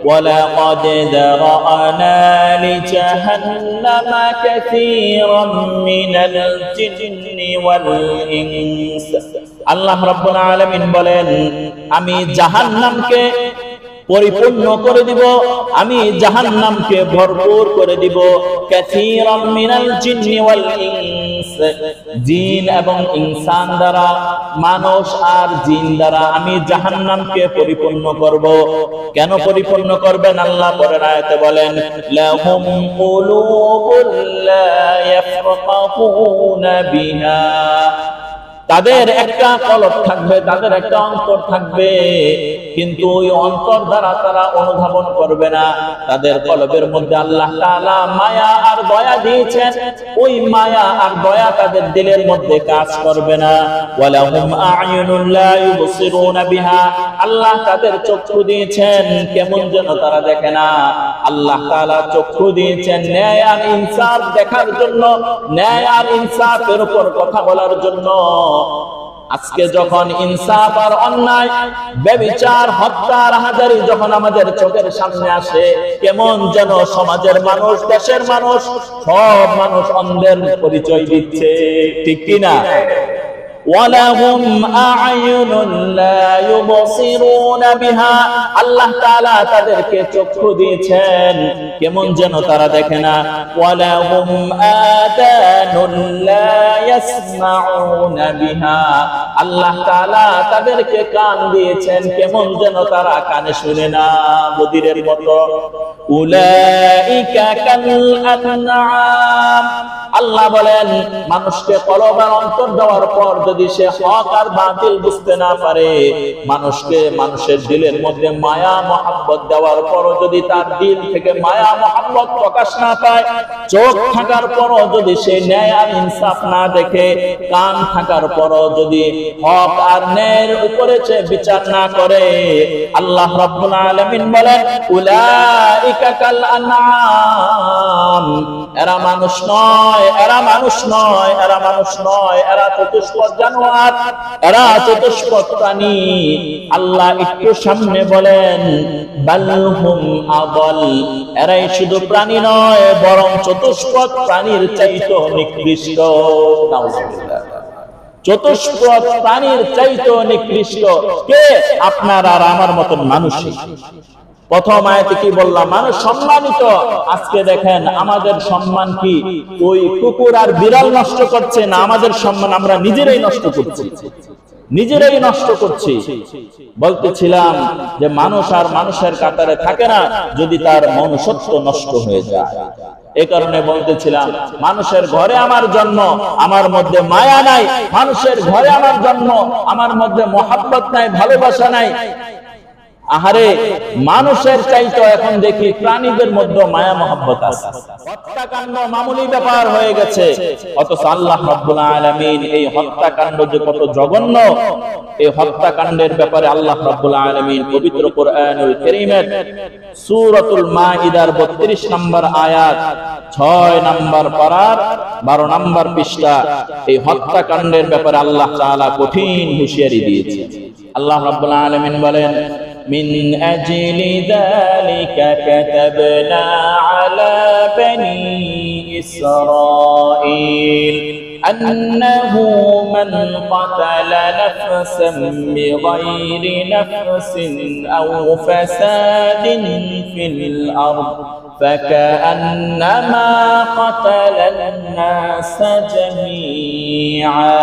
ওয়ালাকাদ যারানা লিজাহান্নামা কাসীরাম মিনাল জিন্নি ওয়াল ইনস। আল্লাহ রাব্বুল আলামিন বলেন, আমি জাহান্নামকে পরিপূর্ণ করে দিব, আমি জাহান্নামকে ভরপুর করে দিব। কাসীরাম মিনাল জিন্নি ওয়াল ইনস, জিন এবং ইনসান দ্বারা, মানুষ আর জিন দ্বারা আমি জাহান্নামকে পরিপূর্ণ করব। কেন পরিপূর্ণ করবেন? আল্লাহ পরের আয়াতে বলেন, লাহুম কুলুবুল লা ইয়াফকাহুনা বিহা, তাদের একটা কলব থাকবে, তাদের একটা অন্তর থাকবে, কিন্তু ওই অন্তর দ্বারা তারা অনুধাবন করবে না। তাদের কলবের মধ্যে আল্লাহ তাআলা মায়া আর দয়া দিয়েছেন, ওই মায়া আর দয়া তাদের দিলের মধ্যে কাজ করবে না। ওয়ালাহুম আ'য়ুনুন লা ইউবসিরুনা বিহা, আল্লাহ তাদের চক্ষু দিয়েছেন, কেমন যেন তারা দেখে না। আল্লাহ তাআলা চক্ষু দিয়েছেন ন্যায় আর ইনসাফ দেখার জন্য, ন্যায় আর ইনসাফের উপর কথা বলার জন্য। আজকে যখন ইনসাফ আর অন্যায়, ব্যভিচার, হত্যা, রাহাজারি যখন আমাদের চোখের সামনে আসে, কেমন যেন সমাজের মানুষ, দেশের মানুষ, সব মানুষ অন্ধের পরিচয় দিচ্ছে, ঠিক কি না? ওয়ালাহুম আ'য়ুনুন লা ইউবসিরুনা বিহা, আল্লাহ তাআলা তাদেরকে চক্ষু দিয়েছেন, কেমন যেন তারা দেখে না। ওয়ালাহুম আযানুন লা ইয়াসমাউনা বিহা, আল্লাহ তাআলা তাদেরকে কান দিয়েছেন, কেমন যেন তারা কানে শুনে না, বধিরের মতো। উলাইকা কাল আনআম, আল্লাহ বলেন মানুষকে কলব আর অন্তর দেওয়ার পর যদি সে হক আর বাতিল বুঝতে না পারে, মানুষকে মানুষের দিলের মধ্যে মায়া মহব্বত দেওয়ার পরও যদি তার দিল থেকে মায়া মহব্বত প্রকাশ না পায়, চোখ থাকার পরও যদি সে ন্যায় আর ইনসাফ না দেখে, কান থাকার পরও যদি হক আর ন্যায়ের উপরে সে বিচার না করে, আল্লাহ রাব্বুল আলামিন বলেন উলাইকা কাল আনআম, এরা মানুষ নয়, এরা মানুষ নয়, এরা মানুষ নয়, এরা চতুষ্পদ জানোয়ার, এরা চতুষ্পদ প্রাণী। আল্লাহ একটু সামনে বলেন বালহুম আদাল, এরাই শুধু প্রাণী নয়, বরং চতুষ্পদ প্রাণীর চাইতে নিকৃষ্ট। চতুষ্পদ প্রাণীর চাইতে নিকৃষ্ট কে? আপনার আর আমার মতন মানুষই। প্রথম আয়াতে কি বললাম? মানুষ সম্মানিত। আজকে দেখেন আমাদের সম্মান কি ওই কুকুর আর বিড়াল নষ্ট করছে না, আমাদের সম্মান আমরা নিজেরাই নষ্ট করছি, নিজেরাই নষ্ট করছি। বলতেছিলাম যে মানুষ আর মানুষের কাতারে থাকে না যদি তার মনুষ্যত্ব নষ্ট হয়ে যায়। এই কারণে বলতেছিলাম মানুষের ঘরে আমার জন্ম, আমার মধ্যে মায়া নাই, মানুষের ঘরে আমার জন্ম, আমার মধ্যে মহব্বত নাই, ভালোবাসা নাই। আহারে, মানুষের চাইতে এখন দেখি প্রাণীদের মধ্যে মায়া মহব্বত আছে। হত্যাকাণ্ড মামুলি ব্যাপার হয়ে গেছে, অথচ আল্লাহ রাব্বুল আলামিন এই হত্যাকাণ্ড যে কত জঘন্য, এই হত্যাকাণ্ডের ব্যাপারে আল্লাহ রাব্বুল আলামিন পবিত্র কোরআনুল কারীমের সূরাতুল মাইদার 32 নম্বর আয়াত, 6 নম্বর পারার 12 নম্বর পৃষ্ঠা, এই হত্যাকাণ্ডের ব্যাপারে আল্লাহ তাআলা কঠিন হুঁশিয়ারি দিয়েছে। আল্লাহ রাব্বুল আলামিন বলেন من أجل ذلك كتبنا على بني إسرائيل أنه من قتل نفسا بغير نفس أو فساد في الأرض فكأنما قتل الناس جميعا।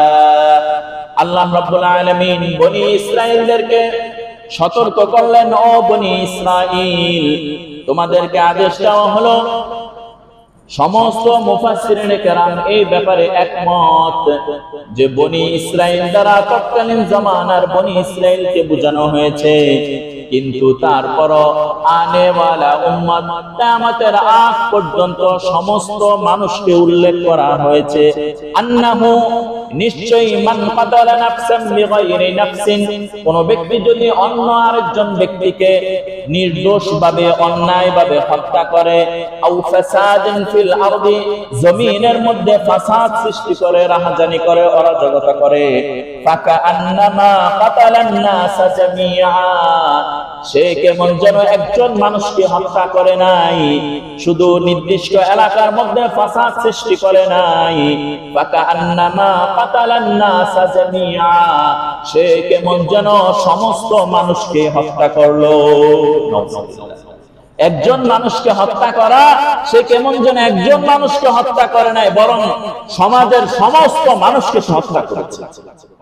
الله رب العالمين بني إسرائيل دركه সতর্ক করলেন, ও বনি ইসরাইল, তোমাদেরকে আদেশ দেওয়া হলো। সমস্ত মুফাসসিরিনে কেরাম এই ব্যাপারে একমত যে বনি ইসরাইল দ্বারা তৎকালীন জামানার বনি ইসরাইলকে বোঝানো হয়েছে, কিন্তু তারপরও আনেওয়ালা উম্মত কিয়ামতের আগ পর্যন্ত সমস্ত মানুষকে উল্লেখ করা হয়েছে। আন্নাহু, নিশ্চয়ই, মান কাতালা নাফসান বিগাইরি নাফসিন, কোন ব্যক্তি যদি অন্য আরেকজন ব্যক্তিকে নির্দোষভাবে অন্যায়ভাবে হত্যা করে, আও ফাসাদিন ফিল আরদি, জমিনের মধ্যে ফাসাদ সৃষ্টি করে, রাহাজানি করে, অরাজকতা করে, ফাকা আন্নামা কাতালান নাস জামিআ, সে কেমন যেন একজন মানুষকে হত্যা করে নাই, শুধু নির্দিষ্ট এলাকার মধ্যে ফাসাদ সৃষ্টি করে নাই, ফাকান্নামা কাতালান নাসা জামিআ, সে কেমন যেন সমস্ত মানুষকে হত্যা করলো। একজন মানুষকে হত্যা করা, সে কেমন যেন একজন মানুষকে হত্যা করে নাই, বরং সমাজের সমস্ত মানুষকে হত্যা করেছে।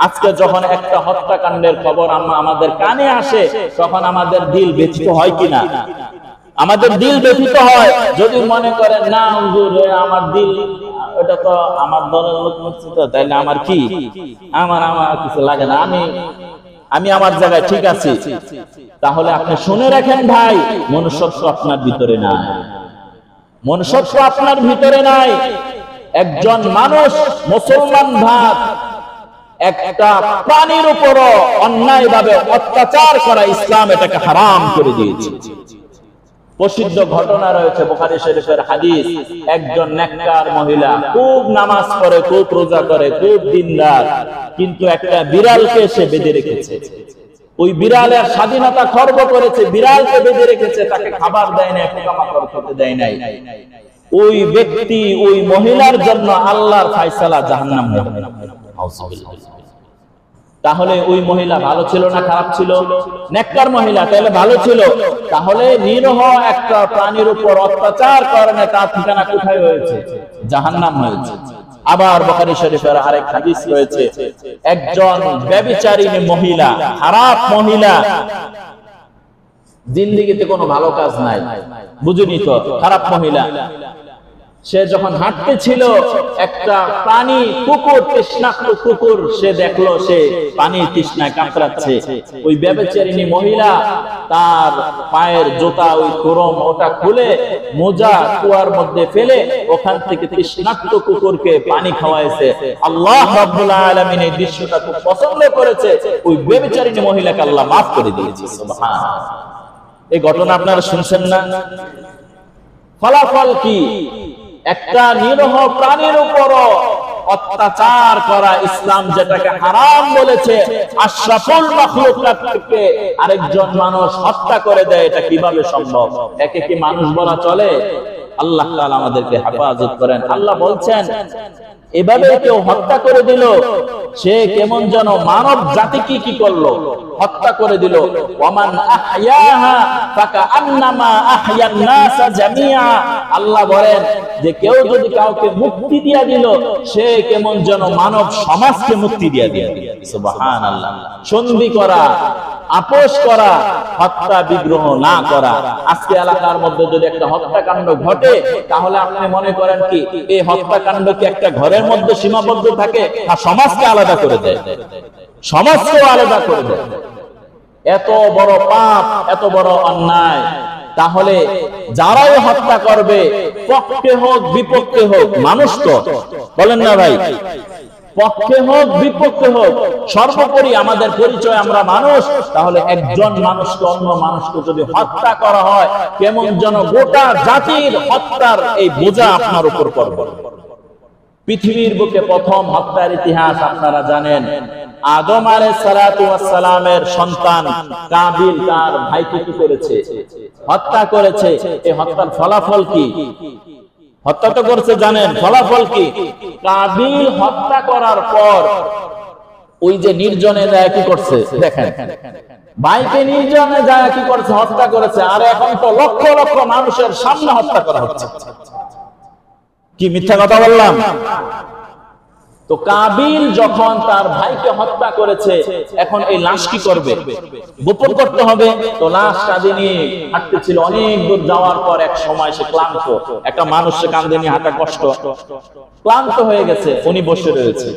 আজকে যখন একটা হত্যাকাণ্ডের খবর আমাদের কানে আসে, তখন আমাদের দিল ব্যথিত হয় কিনা? আমাদের দিল ব্যথিত হয়। যদি মনে করেন না হুজুর আমার দিল, এটা তো আমার দলের লোক করছে, তো তাইলে আমার কি, আমার কিছু লাগে না, আমি আমার জায়গায় ঠিক আছি, তাহলে আপনি শুনে রাখেন ভাই, মনুষ্যত্ব আপনার ভিতরে নাই, মনুষ্যত্ব আপনার ভিতরে নাই। একজন মানুষ মুসলমান ভাব একটা প্রাণীর উপরও অন্যায়ভাবে অত্যাচার করা, ইসলাম এটাকে হারাম করে দিয়েছে। প্রসিদ্ধ ঘটনা রয়েছে বুখারী শরীফের হাদিস, একজন নেককার মহিলা, খুব নামাজ পড়ে, খুব রোজা করে, খুব দিনদার, কিন্তু একটা বিড়ালকে সে বেঁধে রেখেছে। ওই বিড়ালের স্বাধীনতা খর্ব করেছে, বিড়ালকে বেঁধে রেখেছে, তাকে খাবার দেয় নাই, পোকামাকড় খেতে দেয় নাই। ওই ব্যক্তি, ওই মহিলার জন্য আল্লাহর ফায়সালা জাহান্নাম হবে। তাহলে ওই মহিলা ভালো ছিল না খারাপ ছিল? নেককার মহিলা, তাহলে ভালো ছিল। তাহলে নিরহ একটা প্রাণীর উপর অত্যাচার কারণে তার ঠিকানা কোথায় হয়েছে? জাহান্নাম হয়েছে। আবার বুখারী শরীফের আরেক হাদিস রয়েছে, একজন ব্যভিচারিণী মহিলা, খারাপ মহিলা, জিন্দেগিতে কোনো ভালো কাজ নাই, বুঝুনি তো, খারাপ মহিলা, সে যখন হাঁটতে ছিল, একটা প্রাণী কুকুর, তৃষ্ণার্ত কুকুর, সে দেখলো সে পানির তৃষ্ণায় কাতরাচ্ছে। ওই ব্যভিচারিণী মহিলা তার পায়ের জুতা, ওই খোরম, ওটা খুলে মোজা কুয়ার মধ্যে ফেলে ওখান থেকে তৃষ্ণার্ত কুকুরকে পানি খাওয়াইছে। আল্লাহ রাব্বুল আলামিন এই দৃশ্যটা খুব পছন্দ করেছে, ওই ব্যভিচারিণী মহিলাকে আল্লাহ মাফ করে দিয়েছে। সুবহানাল্লাহ। এই ঘটনা আপনারা শুনছেন না? ফলাফল কি? একটা নিরহ প্রাণীর উপর অত্যাচার করা, ইসলাম যেটাকে হারাম বলেছে, আশরাফুল মাখলুকাত থেকে আরেকজন মানুষ হত্যা করে দেয়, এটা কিভাবে সম্ভব? একে কি মানুষ বলা চলে? আল্লাহ তাআলা আমাদেরকে হেফাজত করেন। আল্লাহ বলছেন, এভাবে কেউ হত্যা করে দিল, সে কেমন যেন মানব জাতিকে কি করলো? হত্যা করে দিল। ওয়ামান আহইয়াহা ফাকান্নামা আহইয়ান নাসা জামিআ, আল্লাহ বলেন যে কেউ যদি কাউকে মুক্তি দিয়া দিল, সে কেমন যেন মানব সমাজকে মুক্তি দিয়া দিল। সুবহানাল্লাহ। সন্ধি করা, আপোষ করা, হত্যা বিগ্রহ না করা। আজকে এলাকার মধ্যে যদি একটা হত্যাকাণ্ড ঘটে, তাহলে আপনি মনে করেন কি এই হত্যাকাণ্ড কি একটা ঘরের মধ্যে সীমাবদ্ধ থাকে, না সমাজকে আলাদা করে দেয়? সমাজকেও আলাদা করে দেয়। এত বড় পাপ, এত বড় অন্যায়। তাহলে যারাই হত্যা করবে, পক্ষে হোক বিপক্ষে হোক, মানুষ তো, বলেন না ভাই, পক্ষে হোক বিপক্ষে হোক, সর্বোপরি আমাদের পরিচয় আমরা মানুষ। তাহলে একজন মানুষকে অন্য মানুষকে যদি হত্যা করা হয়, কেমন যেন গোটা জাতির হত্যার এই বোঝা আপনার উপর পড়বে। পৃথিবীর বুকে প্রথম হত্যার ইতিহাস আপনারা জানেন। আদম আলাইহিস সালাতু ওয়াস সালামের সন্তান কাবিল তার ভাইকে কি করেছে? হত্যা করেছে। এই হত্যার ফলাফল কি? হত্যা তো করছে, জানেন ফলাফল কি? কাবিল হত্যা করার পর ওই যে নির্জনে যায় কি করছে দেখেন, ভাইকে নির্জনে যায় কি করছে? হত্যা করেছে। আর এখন তো লক্ষ লক্ষ মানুষের সামনে হত্যা করা হচ্ছে। কি মিথ্যা কথা বললাম? তো কাবিল যখন তার ভাইকে হত্যা করেছে, এখন এই লাশ কি করবে? গোপন করতে হবে। তো লাশ কাঁধে নিয়ে হাঁটতেছিল, অনেক দূর যাওয়ার পর এক সময় সে ক্লান্ত, একটা মানুষ সে কাঁধে নিয়ে হাঁটা কষ্ট, ক্লান্ত হয়ে গেছে, উনি বসে রয়েছে।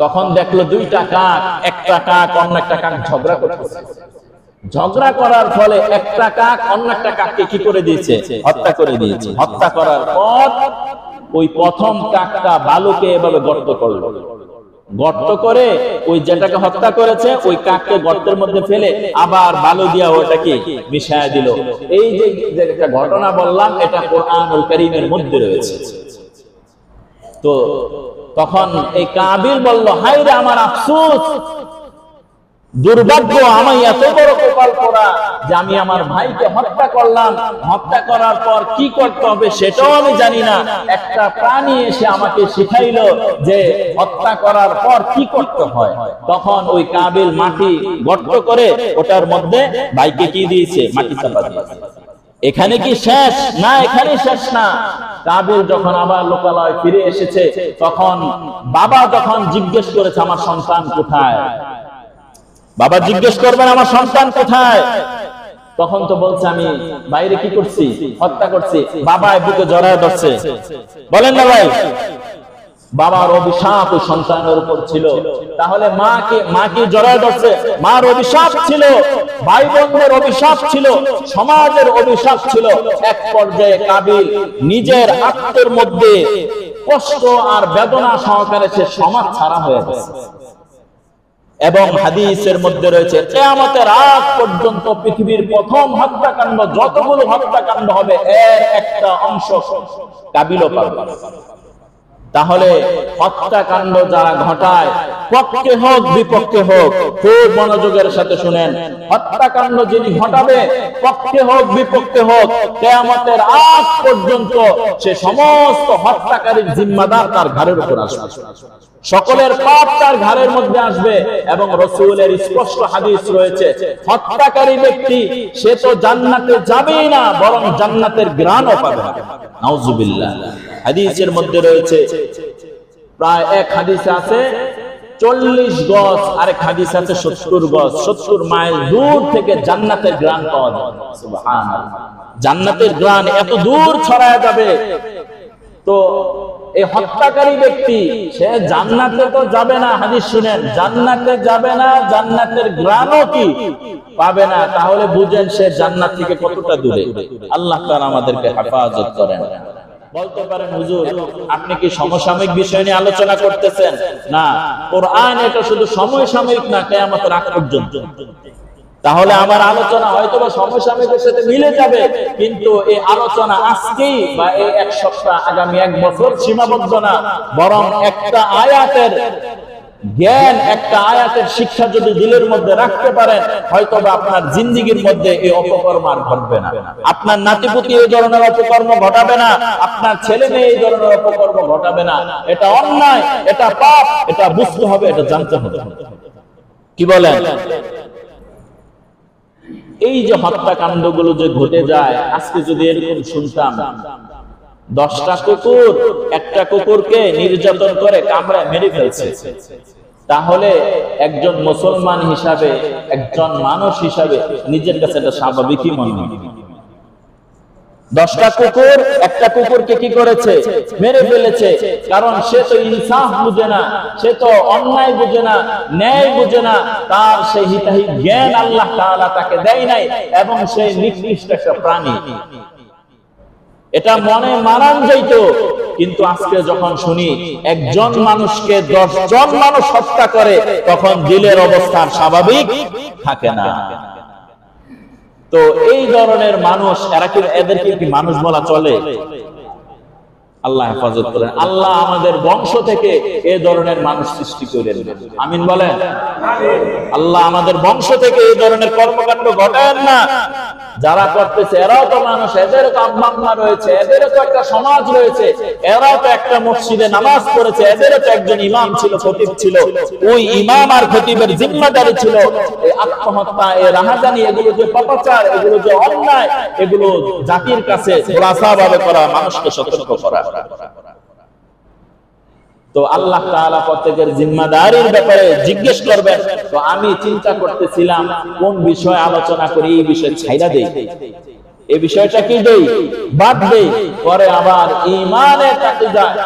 তখন দেখলো দুইটা কাক, একটা কাক অন্য একটা কাক ঝগড়া করতেছে। ঝগড়া করার ফলে একটা কাক অন্য একটা কাককে কি করে দিয়েছে? হত্যা করে দিয়েছে। হত্যা করার পর ওই প্রথম কাকটা বালুকে এভাবে গর্ত করলো, গর্ত করে ওই যেটাকে হত্যা করেছে ওই কাককে গর্তের মধ্যে ফেলে আবার বালু দিয়া ওটাকে মিশায়া দিল। এই যে একটা ঘটনা বললাম, এটা কোরআনুল কারীমের মধ্যে রয়েছে। তো তখন এই কাবিল বলল, হায় রে আমার আফসোস, দুর্ভাগ্য, আমি এত বড় কপাল পোড়া যে আমি আমার ভাইকে হত্যা করলাম, হত্যা করার পর কি করতে হবে সেটাও আমি জানি না। একটা প্রাণী এসে আমাকে শিখাইলো যে হত্যা করার পর কি করতে হয়। তখন ওই কাবিল মাটি গর্ত করে ওটার মধ্যে ভাইকে কি দিয়েছে, মাটি চাপা দিয়েছে। এখানে কি শেষ? না, এখানে শেষ না। কাবিল যখন আবার লোকালয় ফিরে এসেছে, তখন বাবা যখন জিজ্ঞেস করেছে আমার সন্তান কোথায়, বাবা জিজ্ঞেস করবেন আমার সন্তান কোথায়, তখন তো বলছে আমি বাইরে কি করছি, হত্যা করছি। বাবা বুকে জড়ায় ধরছে, বলেন না ভাই, বাবার অভিশাপ ওই সন্তানের উপর ছিল। তাহলে মাকে জড়ায় ধরছে, মার অভিশাপ ছিল, ভাই বোনদের অভিশাপ ছিল, সমাজের অভিশাপ ছিল। এক পর্যায়ে কাবিল নিজের আত্মের মধ্যে কষ্ট আর বেদনা সহকারে সে সমাজ ছাড়া হয়ে গেছে। এবং হাদিসের মধ্যে রয়েছে কিয়ামতের আগ পর্যন্ত পৃথিবীর প্রথম হত্যাকাণ্ড, যতগুলো হত্যাকাণ্ড হবে এর একটা অংশ কাবিলও পাবে। তাহলে হত্যাকাণ্ড যারা ঘটায়, পক্ষে হোক বিপক্ষে হোক, খুব মনোযোগের সাথে শুনেন, হত্যাকাণ্ড যিনি ঘটাবে, পক্ষে হোক বিপক্ষে হোক, কিয়ামতের আগ পর্যন্ত সে সমস্ত হত্যাকারীর জিম্মাদার তার ঘাড়ের উপর আসবে, সকলের পাপ তার ঘাড়ের মধ্যে আসবে। এবং রাসূলের স্পষ্ট হাদিস রয়েছে, হত্যাকারী ব্যক্তি সে তো জান্নাতে যাবেই না, বরং জান্নাতের ঘ্রাণও পাবে না। নাউজুবিল্লাহ। হাদিসের মধ্যে রয়েছে, প্রায় এক হাদিসে আছে 40 গজ, আরেক হাদিস আছে 70 গজ, 70 মাইল দূর থেকে জান্নাতের ঘ্রাণ পাওয়া যাবে। সুবহানাল্লাহ, জান্নাতের ঘ্রাণ এত দূর ছড়ায় যাবে। তো এই হত্যাকারী ব্যক্তি সে জান্নাতে তো যাবে না, হাদিস শুনেন, জান্নাতে যাবে না, জান্নাতের ঘ্রাণও কি পাবে না। তাহলে বুঝেন সে জান্নাত থেকে কতটা দূরে। আল্লাহ তাআলা আমাদেরকে হেফাজত করেন। বলতে পারেন হুজুর আপনি কি সমসাময়িক বিষয় নিয়ে আলোচনা করতেছেন? না, কোরআন এটা শুধু সমসাময়িক না, কিয়ামতের আগ পর্যন্ত। তাহলে আমার আলোচনা হয়তো বা সমসাময়িকের সাথে মিলে যাবে, কিন্তু এই আলোচনা আজকেই বা এই এক সপ্তাহ, আগামী এক বছর সীমাবদ্ধ না, বরং একটা আয়াতের জ্ঞান, একটা আয়াতের শিক্ষা যদি দিলের মধ্যে রাখতে পারেন, হয়তো বা আপনার জিন্দেগীর মধ্যে এই অপকর্ম আর ঘটবে না, আপনার নাতিপুতি এই ধরনের অপকর্ম ঘটাবে না, আপনার ছেলে মেয়ে এই ধরনের অপকর্ম ঘটাবে না। এটা অন্যায়, এটা পাপ, এটা বুঝতে হবে, এটা জানতে হবে। কি বলেন? এই যে হত্যাকাণ্ড গুলো যে ঘটে যায়, আজকে যদি এরকম শুনতাম 10টা কুকুর একটা কুকুরকে নির্যাতন করে কামড়ায় মেরে ফেলছে, তাহলে একজন মুসলমান হিসাবে, একজন মানুষ হিসাবে নিজের কাছে এটা স্বাভাবিকই মনে হয়। 10টা কুকুর একটা কুকুরকে কি করেছে, মেরে ফেলেছে। কারণ সে তো ইনসাফ বুঝে না, সে তো অন্যায় বুঝে না, ন্যায় বুঝে না, তার সেই হিতাহিত জ্ঞান আল্লাহ তাআলা তাকে দেয় নাই, এবং সে নিকৃষ্ট একটা প্রাণী। এটা মনে মানান যাইত, কিন্তু আজকে যখন শুনি একজন মানুষকে 10 জন মানুষ হত্যা করে, তখন দিলের অবস্থা স্বাভাবিক থাকে না। তো এই ধরনের মানুষ, এদেরকে কি মানুষ বলা চলে? আল্লাহ হেফাজত করেন। আল্লাহ আমাদের বংশ থেকে এই ধরনের মানুষ সৃষ্টি করেন, আমিন বলেন। আল্লাহ আমাদের বংশ থেকে এই ধরনের কর্মকাণ্ড ঘটায়েন না। যারা করতেছে এরাও তো মানুষ, এদেরও তো আব্বা আম্মা রয়েছে, এদেরও তো একটা সমাজ রয়েছে, এরাও তো একটা মসজিদে নামাজ পড়েছে, এদেরও তো একজন ইমাম ছিল, খতিব ছিল। ওই ইমাম আর খতিবের জিম্মাদারি ছিল এই আত্মহত্যা, এই রাহাজানি, এগুলো যে পাপাচার, এগুলো যে অন্যায়, এগুলো জাতির কাছে খোলাসাভাবে করা, মানুষকে সতর্ক করা। তো আল্লাহ তাআলা প্রত্যেকের জিম্মাদারির ব্যাপারে জিজ্ঞেস করবেন। তো আমি চিন্তা করতেছিলাম কোন বিষয় আলোচনা করি, এই বিষয় ছাইড়া দেই, এই বিষয়টা কি দেই, বাদ দেই, পরে আবার ঈমানের কাছে যায়।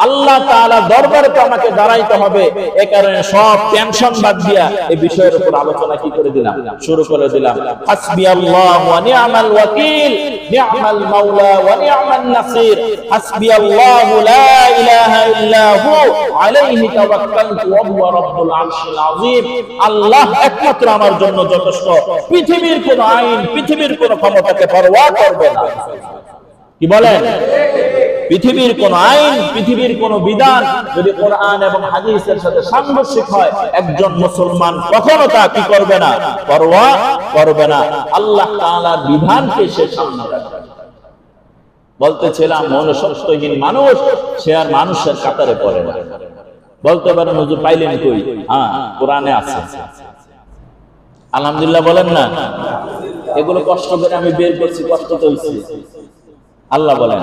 আল্লাহ তাআলা দরবারে তো আমাকে দাঁড়াইতে হবে, এই কারণে সব টেনশন বাদ দিয়া এই বিষয়ের উপর আলোচনা কি করে দিলাম, শুরু করে দিলাম। হাসবিয়াল্লাহু ওয়া নি'মাল ওয়াকিল, নি'মাল মাওলা ওয়া নি'মান নাসির, হাসবিয়াল্লাহু লা ইলাহা ইল্লা হু, আলাইহি তাওয়াক্কালতু ওয়া হুয়া রাব্বুল আরশিল আযীম। আল্লাহ একমাত্র আমার জন্য যথেষ্ট, পৃথিবীর কোন আইন, পৃথিবীর কোন ক্ষমতাকে পরোয়া করবে না। কি বলেন? পৃথিবীর কোন আইন, পৃথিবীর কোন বিধান যদি কোরআন এবং হাদিসের সাথে সাংঘর্ষিক হয়, একজন মুসলমান কখনো তা কি করবে না, পরোয়া করবে না। আল্লাহ তাআলার বিধানকে সে সামনে রাখবে। বলতেছিলাম মনুষ্যত্বহীন মানুষ সে আর মানুষের কাতারে পড়ে না। বলতে পারেন হুজুর পাইলেন কই? হ্যাঁ, কোরআনে আছে। আলহামদুলিল্লাহ বলেন না? এগুলো কষ্ট করে আমি বের করছি, কষ্ট তো হইছে। আল্লাহ বলেন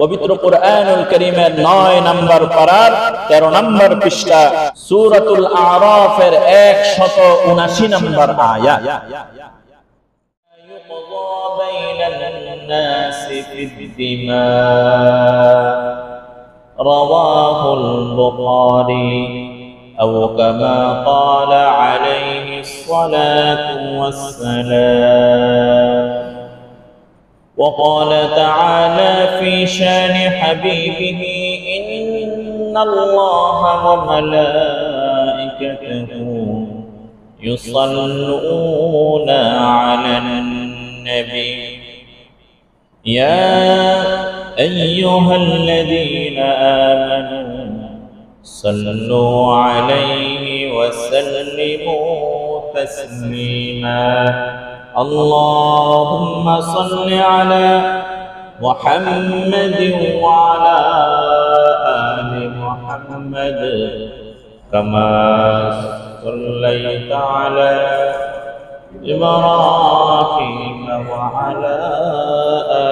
পবিত্র কোরআনুল কারীমের ৯ নম্বর পারার ১৩ নম্বর পৃষ্ঠা সূরাতুল আরাফের ১৭৯ নম্বর আয়াত, রাওয়াহুল বুখারী أو كما قال عليه الصلاة والسلام. وقال تعالى في شان حبيبه إن الله وملائكته يصلون على النبي يا أيها الذين آمنوا صلوا عليه وسلموا تسليما. اللهم صل على محمد وعلى آل محمد كما صليت على إبراهيم وعلى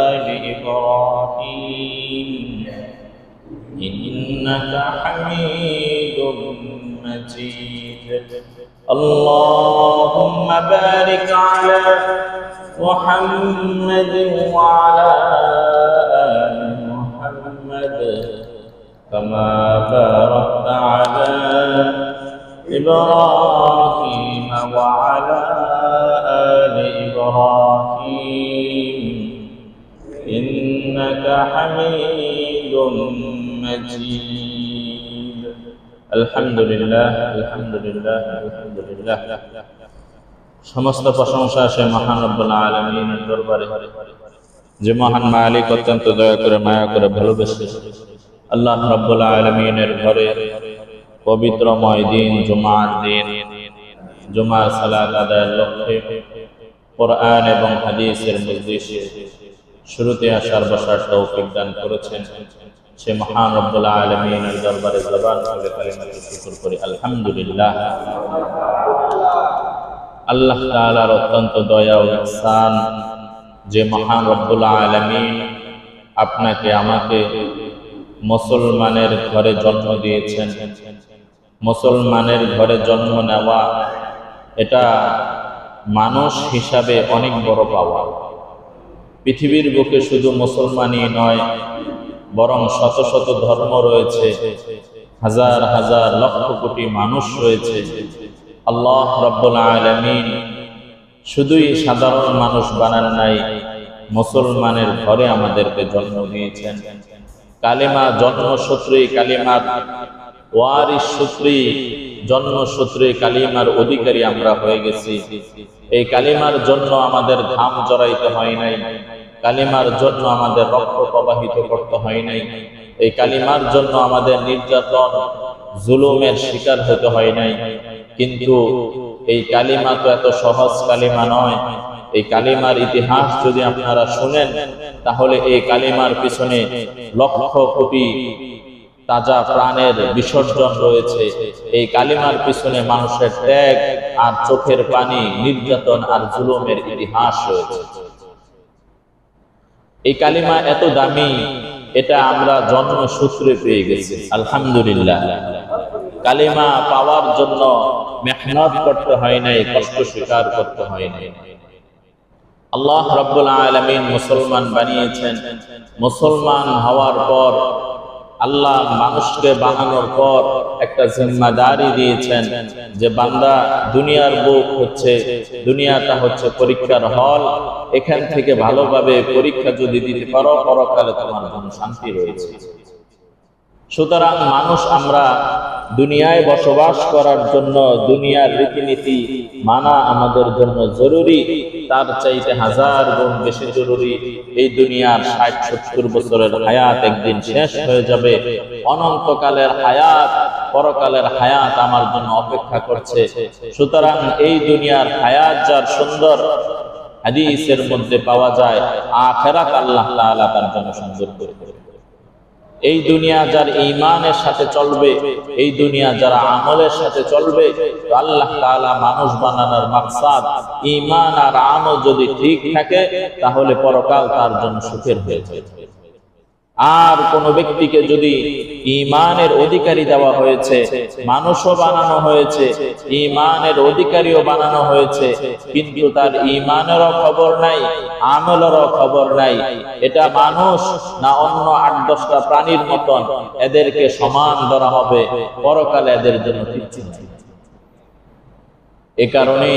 آل إبراهيم إنك حميد مجيد. اللهم بارك على محمد وعلى آل محمد كما باركت على إبراهيم وعلى آل إبراهيم إنك حميد مجيد. الحمد لله الحمد لله الحمد لله. সমস্ত প্রশংসা সে মহান রব্বুল আলামিনের দরবারে, যে মহান মালিক অত্যন্ত দয়া করে মায়া করে ভালোবেসে আল্লাহ রব্বুল আলামিনের ঘরে পবিত্রময় দিন জুমার দিন, জুমার সালাত আদায়ের লক্ষ্যে কোরআন এবং হাদিসের মজলিসে শুরুতে আসার বসার তৌফিক দান করেছেন। সে মহান রব্বুল আলামিনের দরবারে জবান খুলে কালিমাতুল শুকর করি আলহামদুলিল্লাহ। আল্লাহ তাআলার অত্যন্ত দয়া ও ইহসান যে মহান রব্বুল আলামিন আপনাকে আমাকে মুসলমানের ঘরে জন্ম দিয়েছেন। মুসলমানের ঘরে জন্ম নেওয়া এটা মানুষ হিসাবে অনেক বড় পাওয়া। পৃথিবীর বুকে শুধু মুসলমানই নয়, বরং শত শত ধর্ম রয়েছে, হাজার হাজার লক্ষ কোটি মানুষ রয়েছে। আল্লাহ রাব্বুল আলামিন শুধুই সাধারণ মানুষ বানান নাই, মুসলমানের ঘরে আমাদেরকে জন্ম দিয়েছেন। কালিমা জন্মসূত্রে, কালিমার ওয়ারিস সূত্রে, জন্মসূত্রে কালিমার অধিকারী আমরা হয়ে গেছি। এই কালিমার জন্য আমাদের ঘাম জড়াইতে হয় নাই, কালিমার জন্য আমাদের রক্ত প্রবাহিত করতে হয় নাই, এই কালিমার জন্য আমাদের নির্যাতন জুলুমের শিকার হতে হয় নাই। কিন্তু এই কালিমা তো এত সহজ কালিমা নয়। এই কালিমার ইতিহাস যদি আপনারা শুনেন, তাহলে এই কালিমার পিছনে লক্ষ কোটি তাজা প্রাণের বিসর্জন রয়েছে। এই কালিমার পিছনে মানুষের ত্যাগ আর চোখের পানি, নির্যাতন আর জুলুমের ইতিহাস রয়েছে। এই কালিমা এত দামি, এটা আমরা জন্মসূত্রে পেয়ে গেছি আলহামদুলিল্লাহ। কালিমা পাওয়ার জন্য মেহনত করতে হয় নাই, কষ্ট স্বীকার করতে হয় নাই। আল্লাহ রাব্বুল আলামিন মুসলমান বানিয়েছেন। মুসলমান হওয়ার পর আল্লাহ মানুষকে বানানোর পর একটা জিম্মাদারি দিয়েছেন যে বান্দা, দুনিয়ার বুক হচ্ছে, দুনিয়াটা হচ্ছে পরীক্ষার হল। এখান থেকে ভালোভাবে পরীক্ষা যদি দিতে পারো, পরকালে তোমার জন্য শান্তি রয়েছে। সুতরাং মানুষ আমরা দুনিয়ায় বসবাস করার জন্য দুনিয়ার রীতিনীতি মানা আমাদের জন্য জরুরি, তার চাইতে হাজার গুণ বেশি জরুরি এই দুনিয়ার ৬০-৭০ বছরের হায়াত একদিন শেষ হয়ে যাবে। অনন্তকালের হায়াত, পরকালের হায়াত আমার জন্য অপেক্ষা করছে। সুতরাং এই দুনিয়ার হায়াত যার সুন্দর, হাদিসের মধ্যে পাওয়া যায় আখিরাত আল্লাহ তাআলা তার জন্য সুন্দর করে দেবেন। এই দুনিয়া যার ঈমানের সাথে চলবে, এই দুনিয়া যারা আমলের সাথে চলবে, তো আল্লাহ তাআলা মানুষ বানানোর মাকসাদ ঈমান আর আমল যদি ঠিক থাকে তাহলে পরকাল তার জন্য সুখের হয়ে যাবে। আর কোন ব্যক্তিকে যদি ঈমানের অধিকারী দেওয়া হয়েছে, মানুষও বানানো হয়েছে, ঈমানের অধিকারীও বানানো হয়েছে, কিন্তু তার ঈমানেরও খবর নাই, আমলেরও খবর নাই, এটা মানুষ না অন্য ৮-১০টা প্রাণীর মতন, এদেরকে সমান ধরা হবে, পরকালে এদের জন্য কিচ্ছু নাই। এ কারণে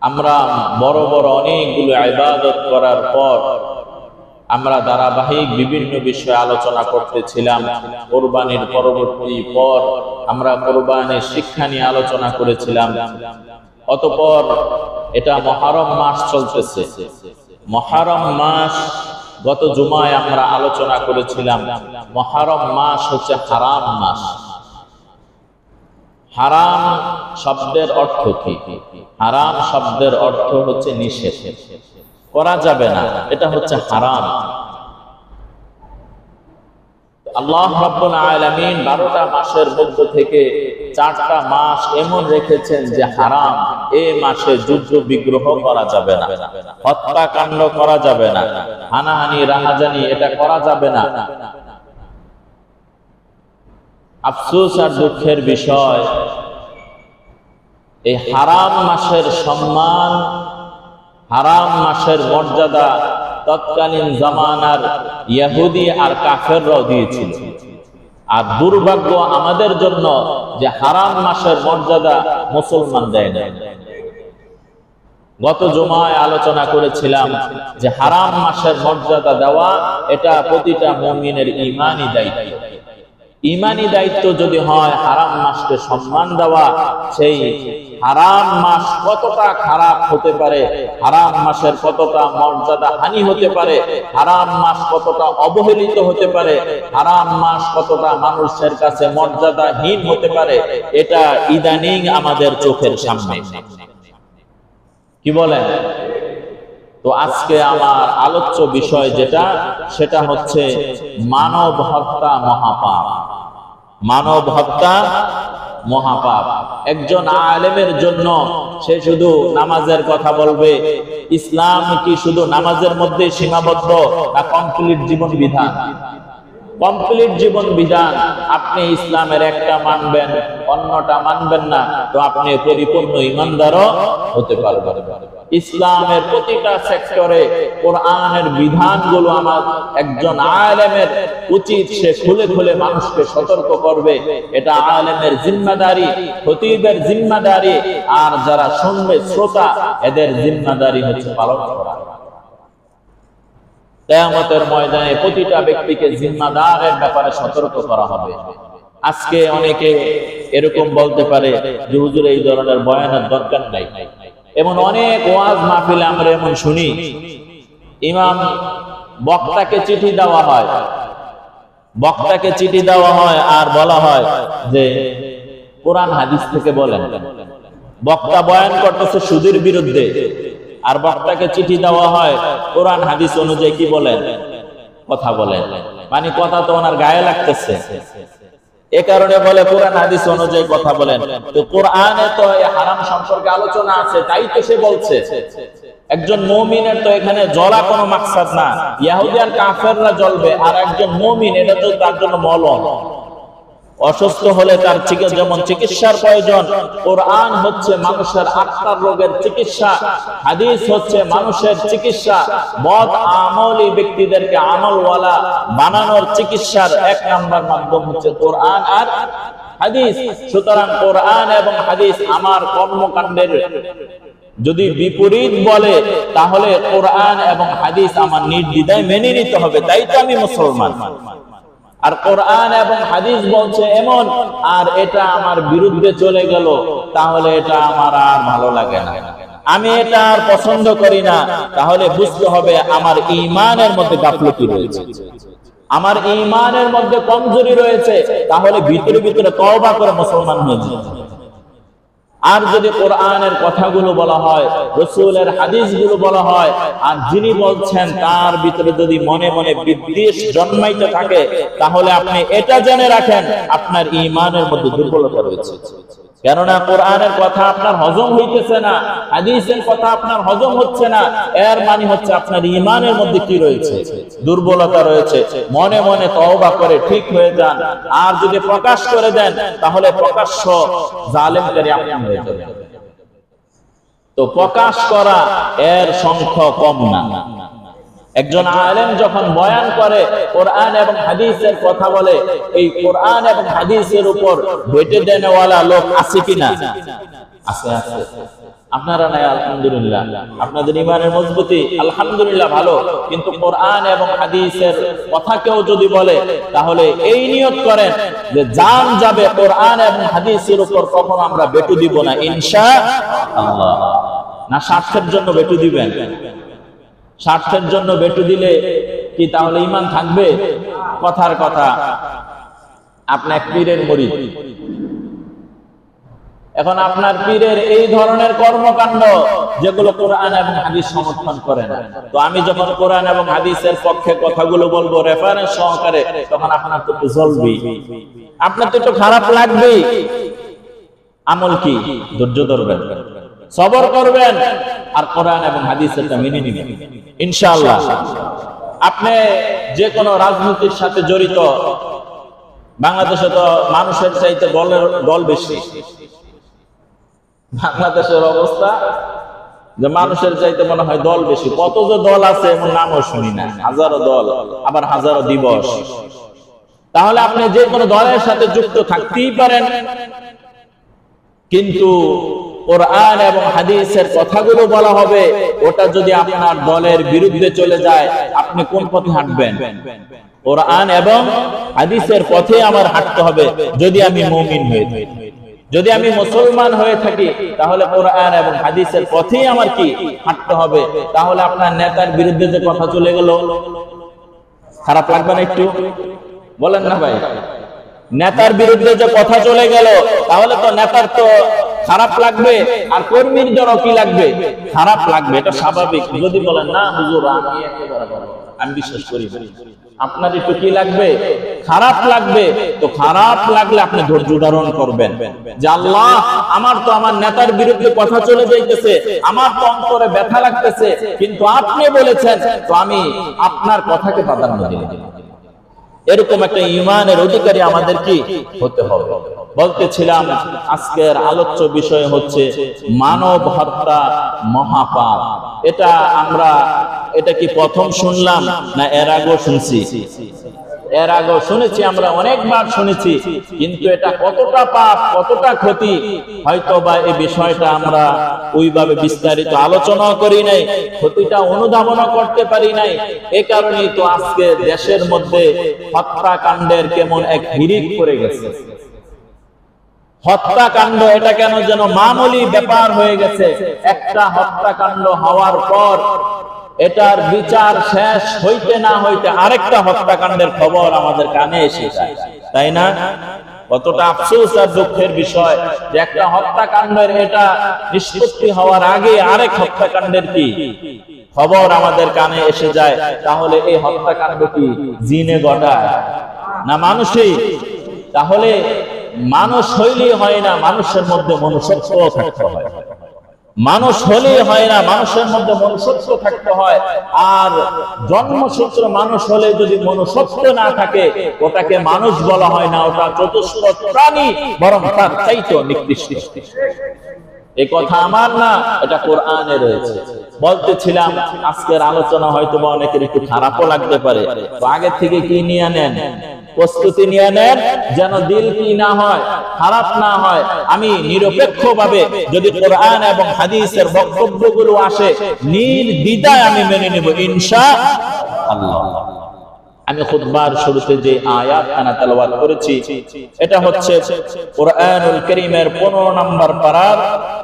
আমরা বড় বড় অনেকগুলো ইবাদত করার পর আমরা ধারাবাহিক বিভিন্ন বিষয়ে আলোচনা করতেছিলাম। কোরবানির পরবর্তী পর আমরা কোরবানির শিক্ষা নিয়ে আলোচনা করেছিলাম। অতঃপর এটা মুহররম মাস চলতেছে। মুহররম মাস গত জুমায় আমরা আলোচনা করেছিলাম। মুহররম মাস হচ্ছে হারাম মাস। হারাম শব্দের অর্থ কি? হারাম শব্দের অর্থ হচ্ছে নিষেধ, করা যাবে না, এটা হচ্ছে হারাম। আল্লাহ রাব্বুল আলামিন 12টা মাসের মধ্য থেকে 4টা মাস এমন রেখেছেন যে হারাম। এই মাসে যুদ্ধ বিগ্রহ করা যাবে না, হত্যাকাণ্ড করা যাবে না, হানাহানি রাহাজানি এটা করা যাবে না। আফসোস আর দুঃখের বিষয়, এই হারাম মাসের সম্মান, হারাম মাসের মর্যাদা তৎকালীন জামানার ইহুদি আর কাফেররাও দিয়েছিল। আর দুর্ভাগ্য আমাদের জন্য যে হারাম মাসের মর্যাদা মুসলমান দেয় না। গত জুমায় আলোচনা করেছিলাম যে হারাম মাসের মর্যাদা দেওয়া এটা প্রতিটা মুমিনের ঈমানি দায়িত্ব। ঈমানি দায়িত্ব যদি হয় হারাম মাসকে সম্মান দেওয়া, সেই হারাম মাস কতটা খারাপ হতে পারে, হারাম মাসের কতটা মর্যাদা হানি হতে পারে, হারাম মাস কতটা অবহেলিত হতে পারে, হারাম মাস কতটা মানুষের কাছে মর্যাদাহীন হতে পারে, এটা ইদানিং আমাদের চোখের সামনে। কি বলেন? তো আজকে আমার আলোচ্য বিষয় যেটা, সেটা হচ্ছে মানব হত্যা মহাপাপ। মানব হত্যা মহাপাপ। একজন আলেমের জন্য সে শুধু নামাজের কথা বলবে, ইসলাম কি শুধু নামাজের মধ্যে সীমাবদ্ধ না কমপ্লিট জীবন বিধান? কমপ্লিট জীবন বিধান। আপনি ইসলামের একটা মানবেন, অন্যটা মানবেন না, তো আপনি পরিপূর্ণ ঈমানদারও হতে পারবেন। ইসলামের প্রতিটা সেক্টরে কোরআনের বিধানগুলো আমার একজন আলেমের উচিত সে খুলে খুলে মানুষকে সতর্ক করবে। এটা আলেমের জিম্মাদারি, খতিবের জিম্মাদারি, আর যারা শুনবে শ্রোতা এদের জিম্মাদারি হচ্ছে পালন করা। কিয়ামতের ময়দানে প্রতিটা ব্যক্তিকে জিম্মাদারের ব্যাপারে সতর্ক করা হবে। আজকে অনেকে এরকম বলতে পারে যে হুজুর এই ধরনের বয়ানের দরকার নাই। এমন অনেক ওয়াজ মাহফিলে আমরা এমন শুনি, ইমাম বক্তাকে চিঠি দেওয়া হয়, বক্তাকে চিঠি দেওয়া হয় আর বলা হয় যে কোরআন হাদিস থেকে বলেন। বক্তা বয়ান করতেছে সুদের বিরুদ্ধে, আর বক্তাকে চিঠি দেওয়া হয় কোরআন হাদিস অনুযায়ী কি বলেন, কথা বলেন। মানে কথা তো ওনার গায়ে লাগতেছে, এ কারণে বলে কোরআন হাদিস অনুযায়ী কথা বলেন। তো কোরআনে তো এই হারাম সম্পর্কে আলোচনা আছে, তাই তো সে বলছে। একজন মুমিনের তো এখানে জ্বলা কোনো মাকসাদ না, ইহুদি আর কাফেররা জ্বলবে, আর একজন মুমিন এটা তো তার জন্য মলম। অসুস্থ হলে তার যেমন চিকিৎসার প্রয়োজন, কোরআন হচ্ছে মানুষের আত্মার রোগের চিকিৎসা, হাদিস হচ্ছে মানুষের চিকিৎসা। বদ আমলি ব্যক্তিদেরকে আমলওয়ালা বানানোর চিকিৎসার 1 নাম্বার মাধ্যম হচ্ছে কোরআন আর হাদিস। সুতরাং কোরআন এবং হাদিস আমার কর্মকাণ্ডের যদি বিপরীত বলে, তাহলে কোরআন এবং হাদিস আমার নির্দ্বিধায় মেনে নিতে হবে, তাই তো আমি মুসলমান। আর কোরআন এবং হাদিস বলছে এমন, আর এটা আমার বিরুদ্ধে চলে গেল, তাহলে এটা আমার আর ভালো লাগে না, আমি এটা আর পছন্দ করি না, তাহলে বুঝতে হবে আমার ঈমানের মধ্যে গাফলতি রয়েছে, আমার ঈমানের মধ্যে কমজোরি রয়েছে, তাহলে ভিতরে ভিতরে তওবা করে মুসলমান হয়ে যাবে। আর যদি কোরআনের কথাগুলো বলা হয়, রাসূলের হাদিসগুলো বলা হয়, আর যিনি বলছেন তার ভিতরে যদি মনে মনে বিদ্বেষ জন্মাইতে থাকে, তাহলে আপনি এটা জেনে রাখেন আপনার ঈমানের মধ্যে দুর্বলতা রয়েছে। কেননা কোরআনের কথা আপনার হজম হইতেছে না, হাদিসের কথা আপনার হজম হচ্ছে না, এর মানে হচ্ছে আপনার ঈমানের মধ্যে কি রয়েছে? দুর্বলতা রয়েছে। মনে মনে তওবা করে ঠিক হয়ে যান, আর যদি প্রকাশ করে দেন তাহলে প্রকাশ্য জালেমকারী আপনি হয়ে যাবেন। তো প্রকাশ করা এর সংখ্যা কম না। একজন আলেম যখন বয়ান করে, কোরআন এবং হাদিসের কথা বলে, এই কোরআন এবং হাদিসের উপর বেটে দেনেওয়ালা লোক আছে কিনা? আছে, আছে। আপনারা নাই আলহামদুলিল্লাহ, আপনাদের ঈমানের মজবুতি আলহামদুলিল্লাহ ভালো, কিন্তু কোরআন এবং হাদিসের কথা কেউ যদি বলে, তাহলে এই নিয়ত করেন যে জান যাবে কোরআন এবং হাদিসের উপর কখনো আমরা বেটু দিব না ইনশাআল্লাহ। না স্বার্থের জন্য বেটু দিবেন? স্বার্থের জন্য বেটু দিলে কি তাহলে ঈমান থাকবে? কথার কথা, আপনি এক পীরের মুরিদ, এখন আপনার পীরের এই ধরনের কর্মকাণ্ড যেগুলো কোরআন এবং হাদিস সমর্থন করে না, তো আমি যখন কোরআন এবং হাদিসের পক্ষে কথাগুলো বলবো রেফারেন্স সহকারে, তখন আপনার তো একটু জ্বলবে, আপনার তো একটু খারাপ লাগবে। আমল কি? ধৈর্য ধরবেন, সবর করবেন, আর কোরআন এবং হাদিসটা মেনে নিবেন ইনশাআল্লাহ। আপনি যে কোনো রাজনীতির সাথে জড়িত, বাংলাদেশে তো মানুষের চাইতে দল বেশি। বাংলাদেশের অবস্থা যে মানুষের চাইতে মনে হয় দল বেশি। কত যে দল আছে এমন নামও শুনি না, হাজারো দল, আবার হাজারো দিবস। তাহলে আপনি যে কোনো দলের সাথে যুক্ত থাকতেই পারেন, কিন্তু কোরআন এবং হাদিসের কথাগুলো বলা হবে, ওটা যদি আপনার দলের বিরুদ্ধে চলে যায়, আপনি কোন পথে হাঁটবেন? কোরআন এবং হাদিসের পথে আমার হাঁটতে হবে। যদি আমি মুমিন হয়ে থাকি, যদি আমি মুসলমান হয়ে থাকি, তাহলে কোরআন এবং হাদিসের পথেই আমার কি হাঁটতে হবে। তাহলে আপনার নেতার বিরুদ্ধে যে কথা চলে গেল, খারাপ লাগবে না একটু? বলেন না ভাই, নেতার বিরুদ্ধে যে কথা চলে গেল, তাহলে তো নেতার তো খারাপ লাগবে, আর কর্মীর জন্য কি লাগবে? খারাপ লাগবে, এটা স্বাভাবিক। যদি বলেন না হুজুর আমি বিশ্বাস করি, আপনার একটু কি লাগবে? খারাপ লাগবে। তো খারাপ লাগলে আপনি ধৈর্য ধারণ করবেন যে আল্লাহ, আমার তো আমার নেতার বিরুদ্ধে কথা চলে যাইতেছে, আমার তো অন্তরে ব্যথা লাগতেছে, কিন্তু আপনি বলেছেন, তো আমি আপনার কথাকে প্রাধান্য দিলাম। এরকম একটা ঈমানের অধিকারী আমাদের কি হতে হবে। বলতেছিলাম আজকের আলোচ্য বিষয় হচ্ছে মানব হত্যা মহাপাপ। এটা কি প্রথম শুনলাম না এর আগেও শুনছি? এর আগেও শুনেছি, আমরা অনেকবার শুনেছি, কিন্তু এটা কতটা পাপ, কতটা ক্ষতি, হয়তো বা এই বিষয়টা আমরা ওইভাবে বিস্তারিত আলোচনা করি নাই, ক্ষতিটা অনুধাবনও করতে পারি নাই। এই কারণেই তো আজকে দেশের মধ্যে হত্যাকাণ্ডের কেমন এক হিড়িক পড়ে গেছে। হত্যাকাণ্ড এটা কেন যেন মামুলি ব্যাপার হয়ে গেছে। একটা হত্যাকাণ্ড হওয়ার পর এটার বিচার শেষ হইতে না হইতে আরেকটা হত্যাকাণ্ডের খবর আমাদের কানে এসে যায়, তাই না? কতটা আফসোস আর দুঃখের বিষয় যে একটা হত্যাকাণ্ডের এটা নিষ্পত্তি হওয়ার আগে আরেক হত্যাকাণ্ডের কি খবর আমাদের কানে এসে যায়। তাহলে এই হত্যাকাণ্ড কি জিনে ঘটায় না মানুষই? তাহলে মানুষ হইলেই হয় না, মানুষের মধ্যে মনুষ্যত্ব থাকতে হয়। মানুষ হলেই হয় না, মানুষের মধ্যে মনুষ্যত্ব থাকতে হয়। আর জন্মসূত্র মানুষ হলে যদি মনুষ্যত্ব না থাকে, ওটাকে মানুষ বলা হয় না, ওটা চতুষ্পদ প্রাণী, বরং তার চাইতেও নিকৃষ্ট। এই কথা আমার না, এটা কোরআনে রয়েছে। বলতেছিলাম আজকের আলোচনা হয়তো বা অনেকের একটু খারাপও লাগতে পারে, তো আগে থেকে কি নিয়ে নেন, প্রস্তুতি নিয়ে নেন, যেন দিল কি না হয়, খারাপ না হয়। আমি নিরপেক্ষভাবে যদি কোরআন এবং হাদিসের বক্তব্যগুলো আসে, নির্দ্বিধায় আমি মেনে নেব ইনশাআল্লাহ। আমি খুতবার শুরুতে যে আয়াত খানা তেলাওয়াত করেছি এটা হচ্ছে কুরআনুল কারীমের 15 নম্বর পারার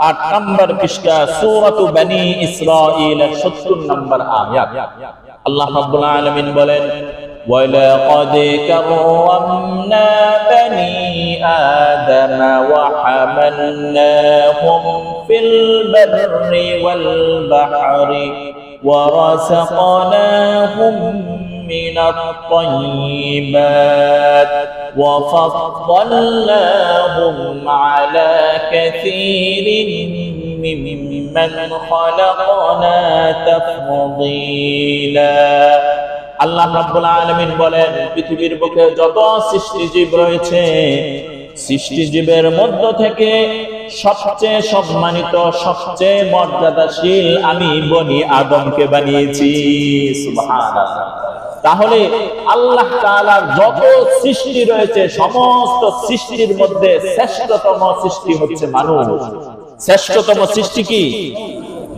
8 নম্বর পৃষ্ঠা সূরাতু বনী ইসরাঈলের 70 নম্বর আয়াত। আল্লাহ রাব্বুল আলামিন বলেন, وَلَقَدْ كَرَّمْنَا بَنِي آدَمَ وَحَمَلْنَاهُمْ فِي الْبَرِّ وَالْبَحْرِ وَرَزَقْنَاهُمْ من الطيبات وفضلناهم على كثير ممن خلقنا تفضيلا। আল্লাহ রাব্বুল আলামিন বলেন, পৃথিবীর বুকে যত সৃষ্টিজীব রয়েছে, সৃষ্টিজীবের মধ্য থেকে সবচেয়ে সম্মানিত, সবচেয়ে মর্যাদাশীল আমি বনি আদমকে বানিয়েছি। সুবহানাল্লাহ। তাহলে আল্লাহ তাআলার যত সৃষ্টি রয়েছে, সমস্ত সৃষ্টির মধ্যে শ্রেষ্ঠতম সৃষ্টি হচ্ছে মানুষ। শ্রেষ্ঠতম সৃষ্টি কি?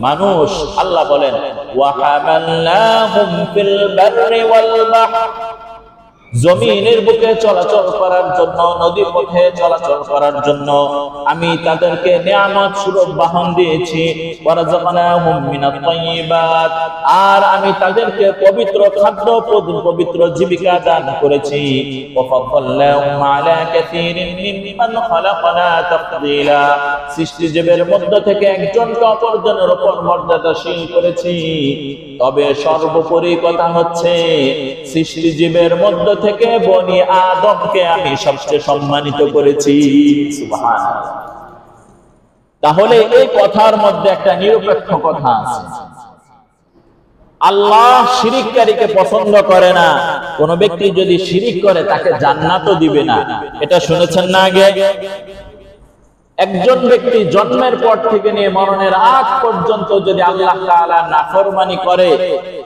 মানুষ। আল্লাহ বলেন, ওয়া হামালনাহুম ফিল বাররি ওয়াল বাহর, জমিনের বুকে চলাচল করার জন্য, নদী পথে চলাচল করার জন্য আমি তাদেরকে নিয়ামত স্বরূপ বাহন দিয়েছি। ওয়ারাযাকনাহুম মিনাত তাইয়্যিবাত, আর আমি তাদেরকে পবিত্র খাদ্য, পবিত্র জীবিকা দান করেছি। ওয়াফাদ্দালনাহুম আলা কাসীরিন মিম্মান খালাকনা তাফদীলা, সৃষ্টিজীবের মধ্য থেকে একজনকে অপরজনের উপর মর্যাদাশীল করেছি। তবে সর্বোপরি কথা হচ্ছে, সৃষ্টিজীবের মধ্য থেকে বনি আদমকে আমি সবচেয়ে সম্মানিত করেছি। সুবহানাল্লাহ। তাহলে এই কথার মধ্যে একটা নিরপেক্ষ কথা আছে। আল্লাহ শিরিককারীকে পছন্দ করে না। কোন ব্যক্তি যদি শিরিক করে তাকে জান্নাতও দিবে না। এটা শুনেছেন না আগে? একজন ব্যক্তি জন্মের পর থেকে নিয়ে মরণের আগ পর্যন্ত যদি আল্লাহ তাআলা নাফরমানি করে,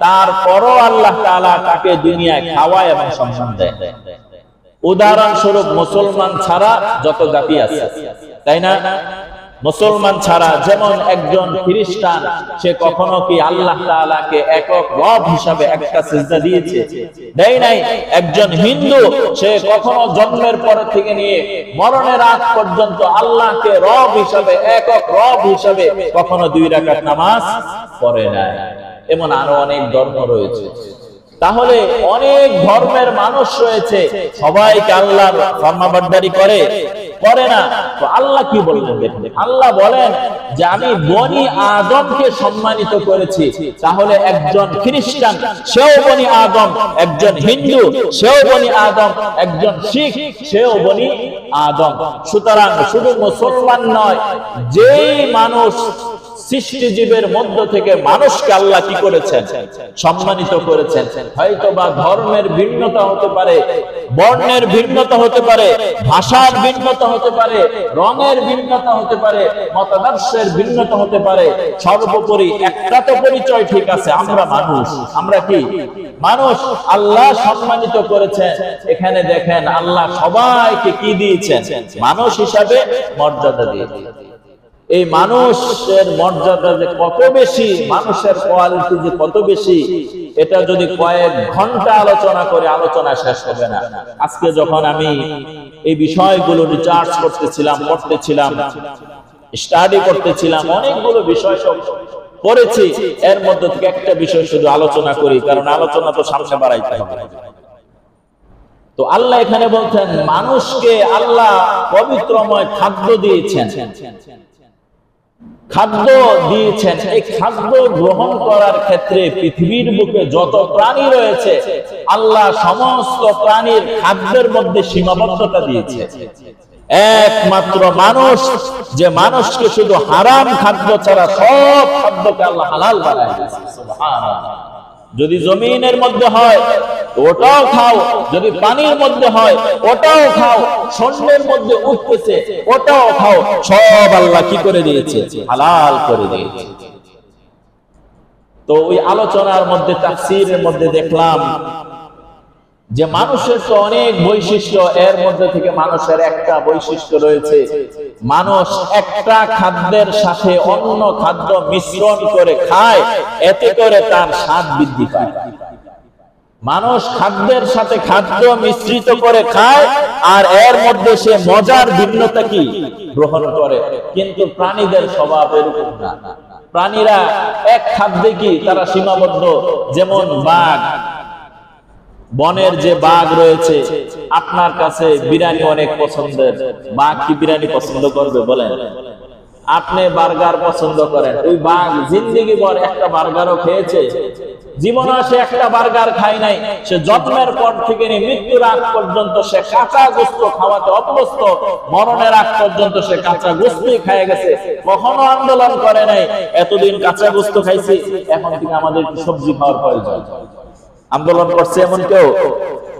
তারপরও আল্লাহ তাআলা তাকে দুনিয়ায় খাওয়ায় এবং সম্মান দেয়। উদাহরণস্বরূপ মুসলমান ছাড়া যত জাতি আছে, তাই না? মুসলমান ছাড়া, যেমন একজন খ্রিস্টান, সে কখনো কি আল্লাহ তাআলাকে একক রব হিসাবে একটা সিজদা দিয়েছে? দেয় নাই। একজন হিন্দু, সে কখনো জন্মের পর থেকে নিয়ে মরণের আগ পর্যন্ত আল্লাহকে রব হিসাবে, একক রব হিসাবে কখনো 2 রাকাত নামাজ পড়ে নাই। এমন আরো অনেক ধর্ম রয়েছে। তাহলে অনেক ধর্মের মানুষ রয়েছে, সবাইকে আল্লাহর ফরমাবরদারি করে না। তো আল্লাহ কি বললেন দেখুন, আল্লাহ বলেন যে আমি বনি আদমকে সম্মানিত করেছি। তাহলে একজন খ্রিস্টান, সেও বনি আদম, একজন হিন্দু, সেও বনি আদম, একজন শিখ, সেও বনি আদম। সুতরাং শুধু মুসলমান নয়, যেই মানুষ সৃষ্টিজীবের মধ্য থেকে মানুষকে আল্লাহ কি করেছেন? সম্মানিত করেছেন। হয়তোবা ধর্মের ভিন্নতা হতে পারে, বর্ণের ভিন্নতা হতে পারে, ভাষার ভিন্নতা হতে পারে, রঙের ভিন্নতা হতে পারে, মতাদর্শের ভিন্নতা হতে পারে, সর্বোপরি একটা তো পরিচয় ঠিক আছে, আমরা মানুষ। আমরা কি? মানুষ। আল্লাহ সম্মানিত করেছেন। এখানে দেখেন আল্লাহ সবাইকে কি দিয়েছেন? মানুষ হিসাবে মর্যাদা দিয়েছেন। এই মানুষের মর্যাদা যে কত বেশি, মানুষের কোয়ালিটি যে কত বেশি, এটা যদি কয়েক ঘন্টা আলোচনা করে আলোচনা শেষ হবে না। আজকে যখন আমি এই বিষয়গুলো রিসার্চ করতেছিলাম, পড়তেছিলাম, স্টাডি করতেছিলাম, অনেকগুলো বিষয় সব পড়েছি, এর মধ্যে থেকে একটা বিষয় শুধু আলোচনা করি, কারণ আলোচনা তো সামনে বাড়াইতে হবে। তো আল্লাহ এখানে বলছেন মানুষকে আল্লাহ পবিত্রময় খাদ্য দিয়েছেন, খাদ্য দিয়েছেন। এই খাদ্য গ্রহণ করার ক্ষেত্রে পৃথিবীর বুকে যত প্রাণী রয়েছে, আল্লাহ সমস্ত প্রাণীর খাদ্যের মধ্যে সীমাবদ্ধতা দিয়েছে। একমাত্র মানুষ, যে মানুষকে শুধু হারাম খাদ্য ছাড়া সব খাদ্যকে আল্লাহ হালাল বানায় দিয়েছে। সুবহানাল্লাহ। যদি জমিনের মধ্যে হয় ওটাও খাও, যদি পানির মধ্যে হয় ওটাও খাও, সন্ধ্যের মধ্যে উঠতেছে ওটাও খাও, সব আল্লাহ কি করে দিয়েছে? হালাল করে দিয়েছে। তো ওই আলোচনার মধ্যে, তাফসীরের মধ্যে দেখলাম যে মানুষের তো অনেক বৈশিষ্ট্য, এর মধ্যে থেকে মানুষের একটা বৈশিষ্ট্য রয়েছে, মানুষ একটা খাদ্যের সাথে অন্য খাদ্য মিশ্রণ করে খায়, এতে করে তার স্বাদ বৃদ্ধি পায়। মানুষ খাদ্যের সাথে খাদ্য মিশ্রিত করে খায়, আর এর মধ্যে সে মজার ভিন্নতা কি গ্রহণ করে। কিন্তু প্রাণীদের স্বভাব এরকম না। প্রাণীরা এক খাদ্যে কি তারা সীমাবদ্ধ। যেমন বাঘ, বনের যে বাঘ রয়েছে, আপনার কাছে বিরিয়ানি অনেক পছন্দের, বাঘ কি বিরিয়ানি পছন্দ করবে বলেন? আপনি বার্গার পছন্দ করেন, ওই বাঘ জিন্দেগি ভর একটা বার্গারও খেয়েছে? জীবনে সে একটা বার্গার খায় নাই। সে জন্মের পর থেকে মৃত্যুর আগ পর্যন্ত সে কাঁচা গোস্ত খাওয়াতে অভ্যস্ত। মরণের আগ পর্যন্ত সে কাঁচা গোস্তই খেয়ে গেছে, কখনো আন্দোলন করে নাই এতদিন কাঁচা গোস্ত খাইছি, এখন থেকে আমাদের সবজি খাওয়ার প্রয়োজন। আন্দোলন করছে এমন কেউ?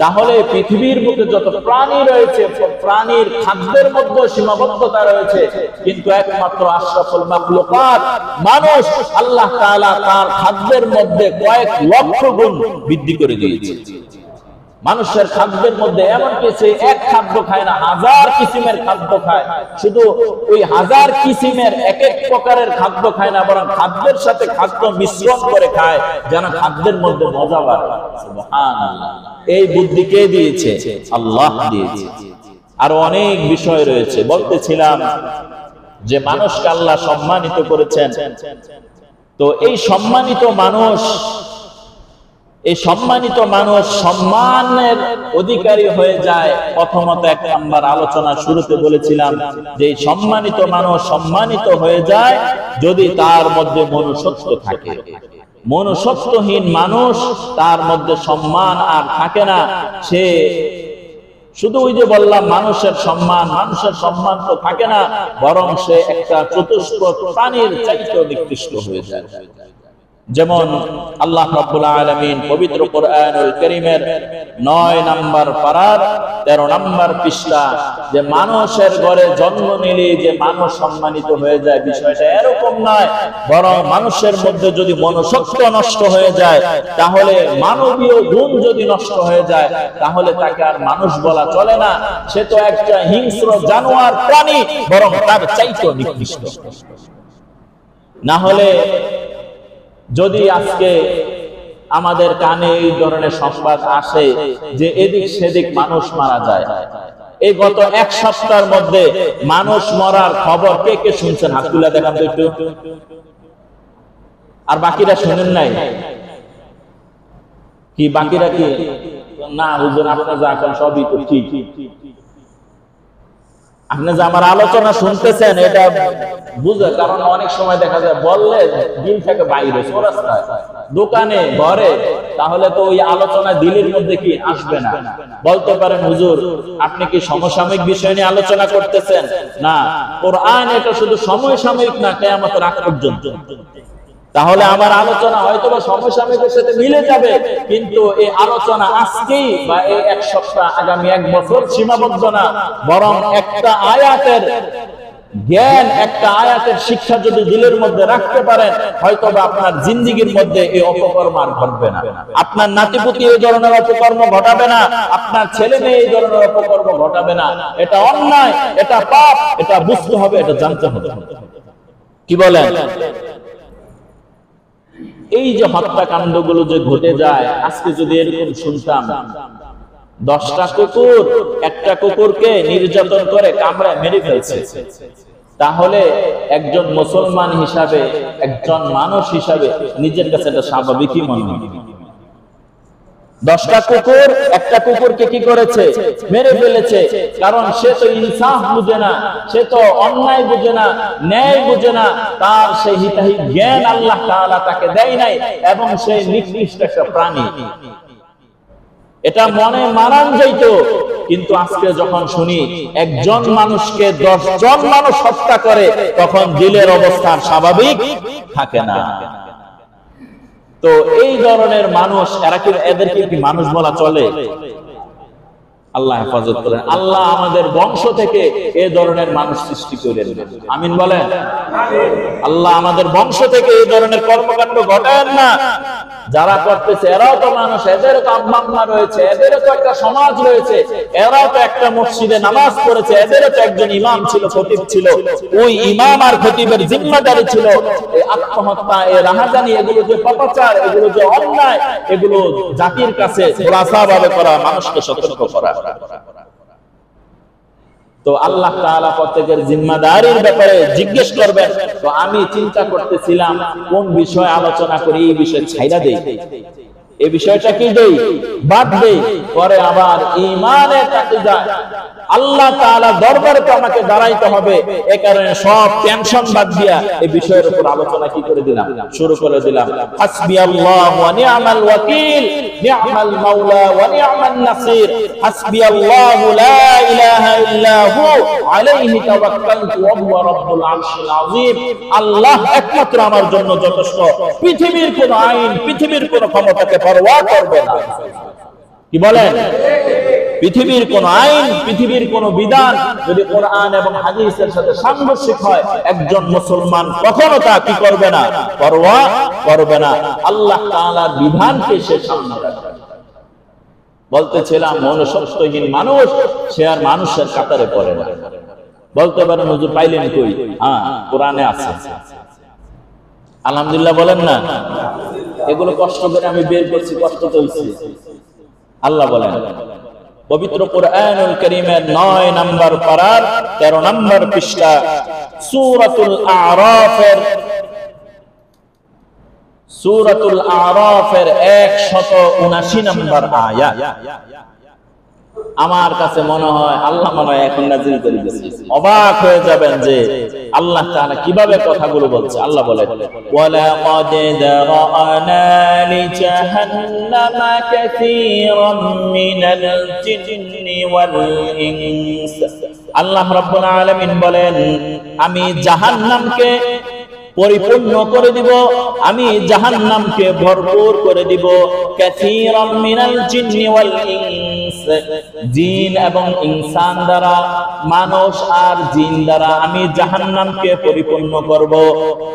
তাহলে পৃথিবীর বুকে যত প্রাণী রয়েছে, প্রাণীর খাদ্যের মধ্যে সীমাবদ্ধতা রয়েছে, কিন্তু একমাত্র আশরাফুল মাখলুকাত মানুষ আল্লাহ তাআলা তার খাদ্যের মধ্যে কয়েক লক্ষ গুণ বৃদ্ধি করে দিয়েছে। মানুষের খাদ্যের মধ্যে এমন কিছু এক খাদ্য খায় না, হাজার কিসিমের খাদ্য খায়। শুধু ওই হাজার কিসিমের এক এক প্রকারের খাদ্য খায় না, বরং খাদ্যের সাথে খাদ্য মিশ্রণ করে খায়, যেন খাদ্যের মধ্যে মজা বাড়ে। সুবহানাল্লাহ। এই বুদ্ধি কে দিয়েছে? আল্লাহ দিয়েছে। আরো অনেক বিষয় রয়েছে। বলতেছিলাম যে মানুষকে আল্লাহ সম্মানিত করেছেন। তো এই সম্মানিত মানুষ সম্মানের অধিকারী হয়ে যায়। প্রথমত এক নাম্বার আলোচনা শুরুতে বলেছিলাম যে সম্মানিত মানুষ সম্মানিত হয়ে যায় যদি তার মধ্যে মনুষ্যত্ব থাকে। মনুষ্যত্বহীন মানুষ, তার মধ্যে সম্মান আর থাকে না। সে শুধু ওই যে বললাম মানুষের সম্মান তো থাকে না, বরং সে একটা চতুষ্প প্রাণীর চাইতেও নিকৃষ্ট হয়ে যায়। যেমন আল্লাহ রাব্বুল আলামিন পবিত্র কোরআনুল কারীমের 9 নম্বর পারার 13 নম্বর পৃষ্ঠা, যে মানুষের ঘরে জন্ম নিলে যে মানুষ সম্মানিত হয়ে যায়, বিষয়টা এরকম নয়। বরং মানুষের মধ্যে যদি মনুষ্যত্ব নষ্ট হয়ে যায়, তাহলে মানবীয় গুণ যদি নষ্ট হয়ে যায়, তাহলে তাকে আর মানুষ বলা চলে না। সে তো একটা হিংস্র জানোয়ার প্রাণী, বরং তার চাইতেও নিকৃষ্ট। না হলে যদি আজকে আমাদের কানে এই ধরনের সংবাদ আসে যে এদিক সেদিক মানুষ মারা যায়, এই গত এক সপ্তাহের মধ্যে মানুষ মরার খবর কে কে শুনছেন? হাত তুলে দেখান তো একটু। আর বাকিরা শুনেন নাই কি? বাকিরা কি না হুজুর আপনারা যা এখন সবই তো ঠিক, আপনি যে আমার আলোচনা শুনতেছেন এটা বুঝে। কারণ অনেক সময় দেখা যায় বললে দিল থেকে বাইরে, রাস্তায়, দোকানে, ঘরে, তাহলে তো ওই আলোচনা দিলের মধ্যে কি আসবে না। বলতে পারেন হুজুর আপনি কি সমসাময়িক বিষয় নিয়ে আলোচনা করতেছেন? না, কোরআন এটা শুধু সমসাময়িক না, কিয়ামতের আগ পর্যন্ত। তাহলে আমার আলোচনা হয়তো বা সমসাময়িকের সাথে মিলে যাবে, কিন্তু এই আলোচনা আজকেই বা এই এক সপ্তাহ, আগামী এক বছর সীমাবদ্ধ না, বরং একটা আয়াতের জ্ঞান, একটা আয়াতের শিক্ষা যদি দিলের মধ্যে রাখতে পারেন, হয়তো বা আপনার জিন্দেগির মধ্যে এই অপকর্ম আর ঘটবে না। আপনার নাতিপুতি এই ধরনের অপকর্ম ঘটাবে না, আপনার ছেলে মেয়ে এই ধরনের অপকর্ম ঘটাবে না। এটা অন্যায়, এটা পাপ, এটা বুঝতে হবে, এটা জানতে হবে। কি বলেন? এই যে হত্যাকাণ্ড গুলো যে ঘটে যায়, আজকে যদি এরকম শুনতাম 10টা কুকুর একটা কুকুরকে নির্যাতন করে কামড়ে মেরে ফেলছে, তাহলে একজন মুসলমান হিসাবে, একজন মানুষ হিসাবে নিজের কাছে এটা স্বাভাবিকই মনে হয়। 10টা কুকুর একটা কুকুরকে কি করেছে? মেরে ফেলেছে। কারণ সে তো ইনসাফ বুঝে না, সে তো অন্যায় বুঝে না, ন্যায় বুঝে না, তার সেই হিতাহিত জ্ঞান আল্লাহ তাআলা তাকে দেয় নাই, এবং সে নিকৃষ্ট একটা প্রাণী। এটা মনে মানান যাইতো, কিন্তু আজকে যখন শুনি একজন মানুষকে 10 জন মানুষ হত্যা করে, তখন দিলের অবস্থা স্বাভাবিক থাকে না। তো এই ধরনের মানুষ, এদেরকে কি মানুষ বলা চলে? আল্লাহ হেফাজত করেন। আল্লাহ আমাদের বংশ থেকে এই ধরনের মানুষ সৃষ্টি করেন, আমিন বলেন। আল্লাহ আমাদের বংশ থেকে এই ধরনের কর্মকাণ্ড ঘটায়েন না, যারা করতেছে এরাও তো মানুষ, এদেরও তো আব্বা আম্মা রয়েছে, এদেরও তো একটা সমাজ রয়েছে, এরাও তো একটা মসজিদে নামাজ পড়েছে, এদেরও তো একজন ইমাম ছিল, খতিব ছিল, ওই ইমাম আর খতিবের জিম্মাদারি ছিল এই আত্মহত্যা, এই রাহাজানি, এগুলো যে পাপাচার, এগুলো যে অন্যায়, এগুলো জাতির কাছে খোলাসাভাবে করা, মানুষকে সতর্ক করা। তো আল্লাহ তাআলা প্রত্যেকের জিম্মাদারির ব্যাপারে জিজ্ঞেস করবেন। তো আমি চিন্তা করতেছিলাম কোন বিষয় আলোচনা করি, এই বিষয় ছাইরা দেই, এই বিষয়টা কি দেই, বাদ দেই, পরে আবার ঈমানের কাছে যায়, আল্লাহ তাআলা দরবারে তো আমাকে দাঁড়াইতে হবে, এই কারণে সব টেনশন বাদ দিয়া এই বিষয়ের উপর আলোচনা কি করে দিলাম, শুরু করে দিলাম। হাসবিয়াল্লাহু ওয়া নি'মাল ওয়াকিল, নি'মাল মাওলা ওয়া নি'মান নাসির, হাসবিয়াল্লাহু লা ইলাহা ইল্লা হু আলাইহি তাওয়াক্কালতু ওয়া হুয়া রাব্বুল আরশিল আযীম। আল্লাহ একমাত্র আমার জন্য যথেষ্ট, পৃথিবীর কোন আইন, পৃথিবীর কোন ক্ষমতাকে পরোয়া করবে না। কি বলেন? পৃথিবীর কোন আইন, পৃথিবীর কোন বিধান যদি কোরআন এবং হাদিসের সাথে সাংঘর্ষিক হয়, একজন মুসলমান কখনো তা কি করবে না, পরোয়া করবে না। আল্লাহ তাআলার বিধানকে সে সামনে রাখবে। বলতেছিলাম মনুষ্যত্বহীন মানুষ সে আর মানুষের কাতারে পড়ে না। বলতে পারেন হুজুর পাইলেন কই? হ্যাঁ, কোরআনে আছে। আলহামদুলিল্লাহ বলেন না? এগুলো কষ্ট করে আমি বের করছি, কষ্ট তো হইছে। আল্লাহ বলেন পবিত্র কোরআনুল কারীমের 9 নম্বর পারার 13 নম্বর পৃষ্ঠা সূরাতুল আ'রাফের 179 নম্বর আয়াত। আমার কাছে মনে হয় আল্লাহ মনে হয় এখন নাযিল করে দিয়েছে। অবাক হয়ে যাবেন যে আল্লাহ তাআলা কিভাবে কথাগুলো বলছে। আল্লাহ বলেন ওয়ালাকাদ যারানা লিজাহান্নামা কাসীরাম মিনাল জিন্নি ওয়াল ইনস। আল্লাহ রাব্বুল আলামিন বলেন আমি জাহান্নামকে পরিপূর্ণ করে দিব, আমি জাহান্নামকে ভরপুর করে দিব। কাসীরাম মিনাল জিন্নি ওয়াল ইনস, জিন এবং ইনসান দ্বারা, মানুষ আর জিন দ্বারা আমি জাহান্নামকে পরিপূর্ণ করব।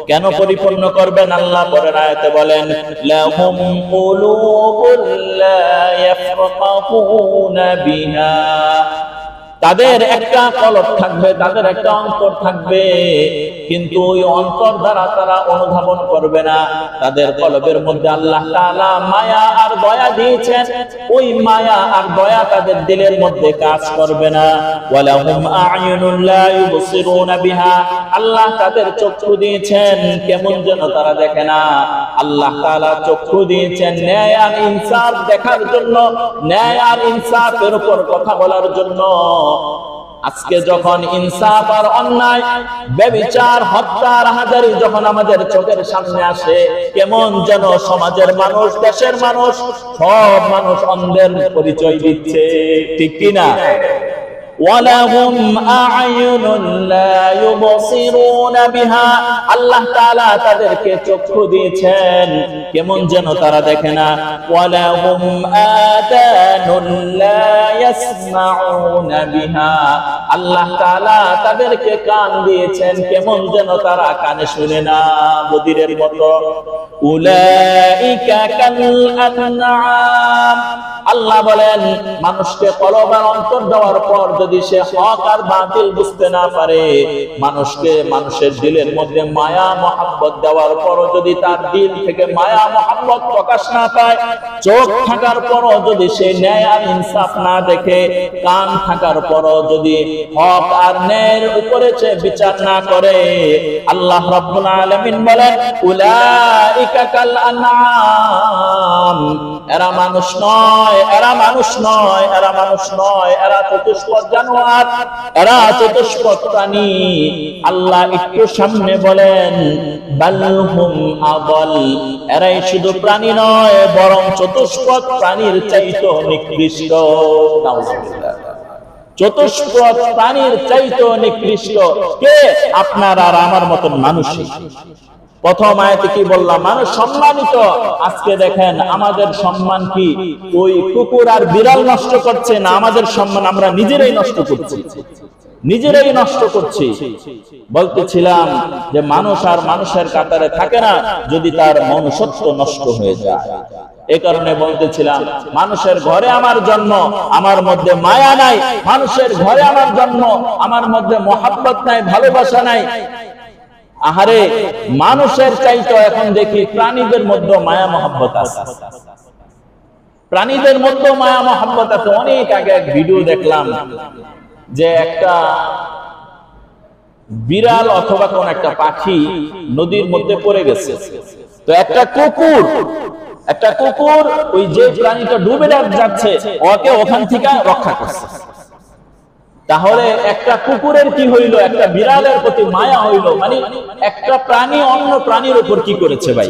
কেন পরিপূর্ণ করবেন? আল্লাহ পরের আয়াতে বলেন লাহুম কুলুবুল লা ইয়াফকাহুনা বিহা, তাদের একটা কলব থাকবে, তাদের একটা অন্তর থাকবে, কিন্তু ওই অন্তর দ্বারা তারা অনুধাবন করবে না। তাদের কলবের মধ্যে আল্লাহ তাআলা মায়া আর দয়া দিয়েছেন, ওই মায়া আর দয়া তাদের দিলের মধ্যে কাজ করবে না। ওয়ালাহুম আ'য়ুনুন লা ইউবসিরুনা বিহা, আল্লাহ তাদের চক্ষু দিয়েছেন, কেমন যেন তারা দেখে না। আল্লাহ তাআলা চক্ষু দিয়েছেন ন্যায় আর ইনসাফ দেখার জন্য, ন্যায় আর ইনসাফের উপর কথা বলার জন্য। আজকে যখন ইনসাফ আর অন্যায়, ব্যভিচার, হত্যা, রাহাজারি যখন আমাদের চোখের সামনে আসে, কেমন যেন সমাজের মানুষ, দেশের মানুষ, সব মানুষ অন্ধের পরিচয় দিচ্ছে, ঠিক কি না? ওয়ালাহুম আ'য়ুনুন লা ইউবসিরুনা বিহা, আল্লাহ তাআলা তাদেরকে চক্ষু দিয়েছেন, কেমন যেন তারা দেখে না। ওয়ালাহুম আযানুন লা ইয়াসমাউনা বিহা, আল্লাহ তাআলা তাদেরকে কান দিয়েছেন, কেমন যেন তারা কানে শুনে না, বধিরের মতো। উলাইকা কাল আনআম, আল্লাহ বলেন মানুষকে কলব আর অন্তর দেওয়ার পর যদি সে হক আর বাতিল বুঝতে না পারে, মানুষকে মানুষের দিলের মধ্যে মায়া মহব্বত দেওয়ার পরও যদি তার দিল থেকে মায়া মহব্বত প্রকাশ না পায়, চোখ থাকার পরও যদি সে ন্যায় আর ইনসাফ না দেখে, কান থাকার পরও যদি হক আর ন্যায়ের উপরে সে বিচার না করে, আল্লাহ রাব্বুল আলামিন বলেন উলাইকা কাল আনআম, এরা মানুষ নয়, এরা মানুষ নয়, এরা মানুষ নয়, এরা চতুষ্পদ জানোয়ার, এরা চতুষ্পদ প্রাণী। আল্লাহ একটু সামনে বলেন বালহুম আদল, এরাই শুধু প্রাণী নয় বরং চতুষ্পদ প্রাণীর চাইতে নিকৃষ্ট। নাউজুবিল্লাহ, চতুষ্পদ প্রাণীর চাইতে নিকৃষ্ট কে? আপনার আর আমার মতন মানুষই। প্রথম আয়াতে কি বললাম? মানুষ সম্মানিত। আজকে দেখেন আমাদের সম্মান কি ওই কুকুর আর বিড়াল নষ্ট করছে না, আমাদের সম্মান আমরা নিজেরাই নষ্ট করছি। নিজেরাই নষ্ট করছি। বলতেছিলাম যে মানুষ আর মানুষের কাতারে থাকে না যদি তার মনুষ্যত্ব নষ্ট হয়ে যায়। এই কারণে বলতেছিলাম মানুষের ঘরে আমার জন্ম, আমার মধ্যে মায়া নাই। মানুষের ঘরে আমার জন্ম, আমার মধ্যে মহব্বত নাই, ভালোবাসা নাই। আহারে, মানুষের চাইতো এখন দেখি প্রাণীদের মধ্যে মায়া মহব্বত আছে। প্রাণীদের মধ্যে মায়া মহব্বত আছে। অনেক আগে এক ভিডিও দেখলাম যে একটা বিড়াল অথবা কোন একটা পাখি নদীর মধ্যে পড়ে গেছে। তো একটা কুকুর ওই যে প্রাণীটা ডুবে যাচ্ছে ওকে ওখান থেকে রক্ষা করছে। তাহলে একটা কুকুরের কি হইলো, একটা বিড়ালের প্রতি মায়া হইলো, মানে একটা প্রাণী অন্য প্রাণীর উপর কি করেছে ভাই,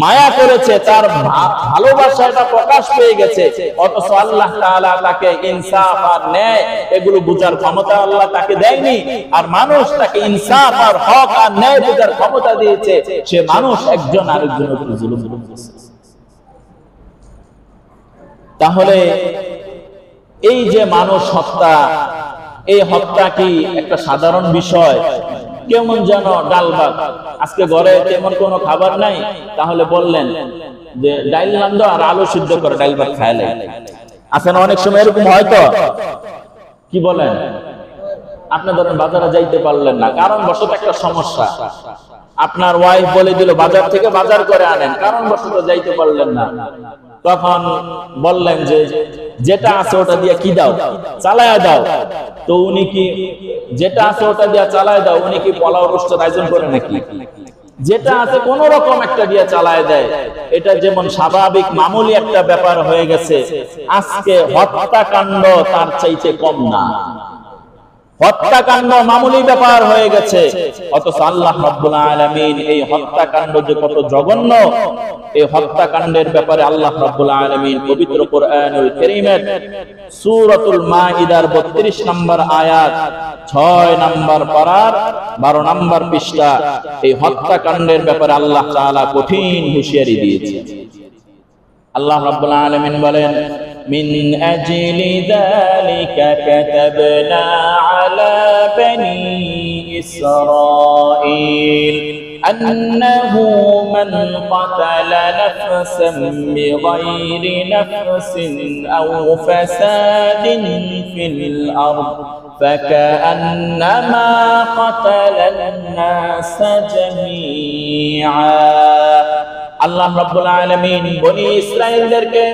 মায়া করেছে, তার ভালোবাসাটা প্রকাশ পেয়ে গেছে। অথচ আল্লাহ তাআলা তাকে ইনসাফ আর ন্যায় এগুলো বুঝার ক্ষমতা আল্লাহ তাকে দেয়নি, আর মানুষ তাকে ইনসাফ আর হক আর ন্যায় বুঝার ক্ষমতা দিয়েছে। সে মানুষ একজন আরেকজনের উপর জুলুম করেছে। তাহলে এই যে মানুষ হত্যা, এই হত্যা কি একটা সাধারণ বিষয়? কেমন যেন ডাল ভাত, আজকে ঘরে তেমন কোনো খাবার নাই, তাহলে বললেন যে ডাইল রান্ধো আর আলু সিদ্ধ করে ডাইল ভাত খাইলে। আছে না অনেক সময় এরকম হয়তো? কি বলেন? আপনি ধরেন বাজারে যাইতে পারলেন না, কারণ বশত একটা সমস্যা। আপনার ওয়াইফ বলে দিল বাজার থেকে বাজার করে আনেন, কারণ বশত যাইতে পারলেন না। তখন বললেন যে যেটা আছে ওটা দিয়ে কি দাও, চালায়া দাও। তো উনি কি যেটা আছে ওটা দিয়ে চালায় দাও, উনি কি পোলাও রোস্টের আয়োজন করে নাকি? যেটা আছে কোন রকম একটা দিয়ে চালায় দেয়। এটা যেমন স্বাভাবিক মামুলি একটা ব্যাপার হয়ে গেছে, আজকে হত্যাকাণ্ড তার চাইতে কম না। হত্যাকাণ্ড মামুলি ব্যাপার হয়ে গেছে, অথচ আল্লাহ রাব্বুল আলামিন এই হত্যাকাণ্ড যে কত জঘন্য, এই হত্যাকাণ্ডের ব্যাপারে আল্লাহ রাব্বুল আলামিন পবিত্র কোরআনুল কারীমের সূরাতুল মাইদার 32 নম্বর আয়াত, 6 নম্বর পারার 12 নম্বর পৃষ্ঠা, এই হত্যাকাণ্ডের ব্যাপারে আল্লাহ তাআলা কঠিন হুঁশিয়ারি দিয়েছে। আল্লাহ রাব্বুল আলামিন বলেন, من أجل ذلك كتبنا على بني إسرائيل أنه من قتل نفسا بغير نفس أو فساد في الأرض فكأنما قتل الناس جميعا। আল্লাহ রাব্বুল আলামিন বনি ইসরাঈলদেরকে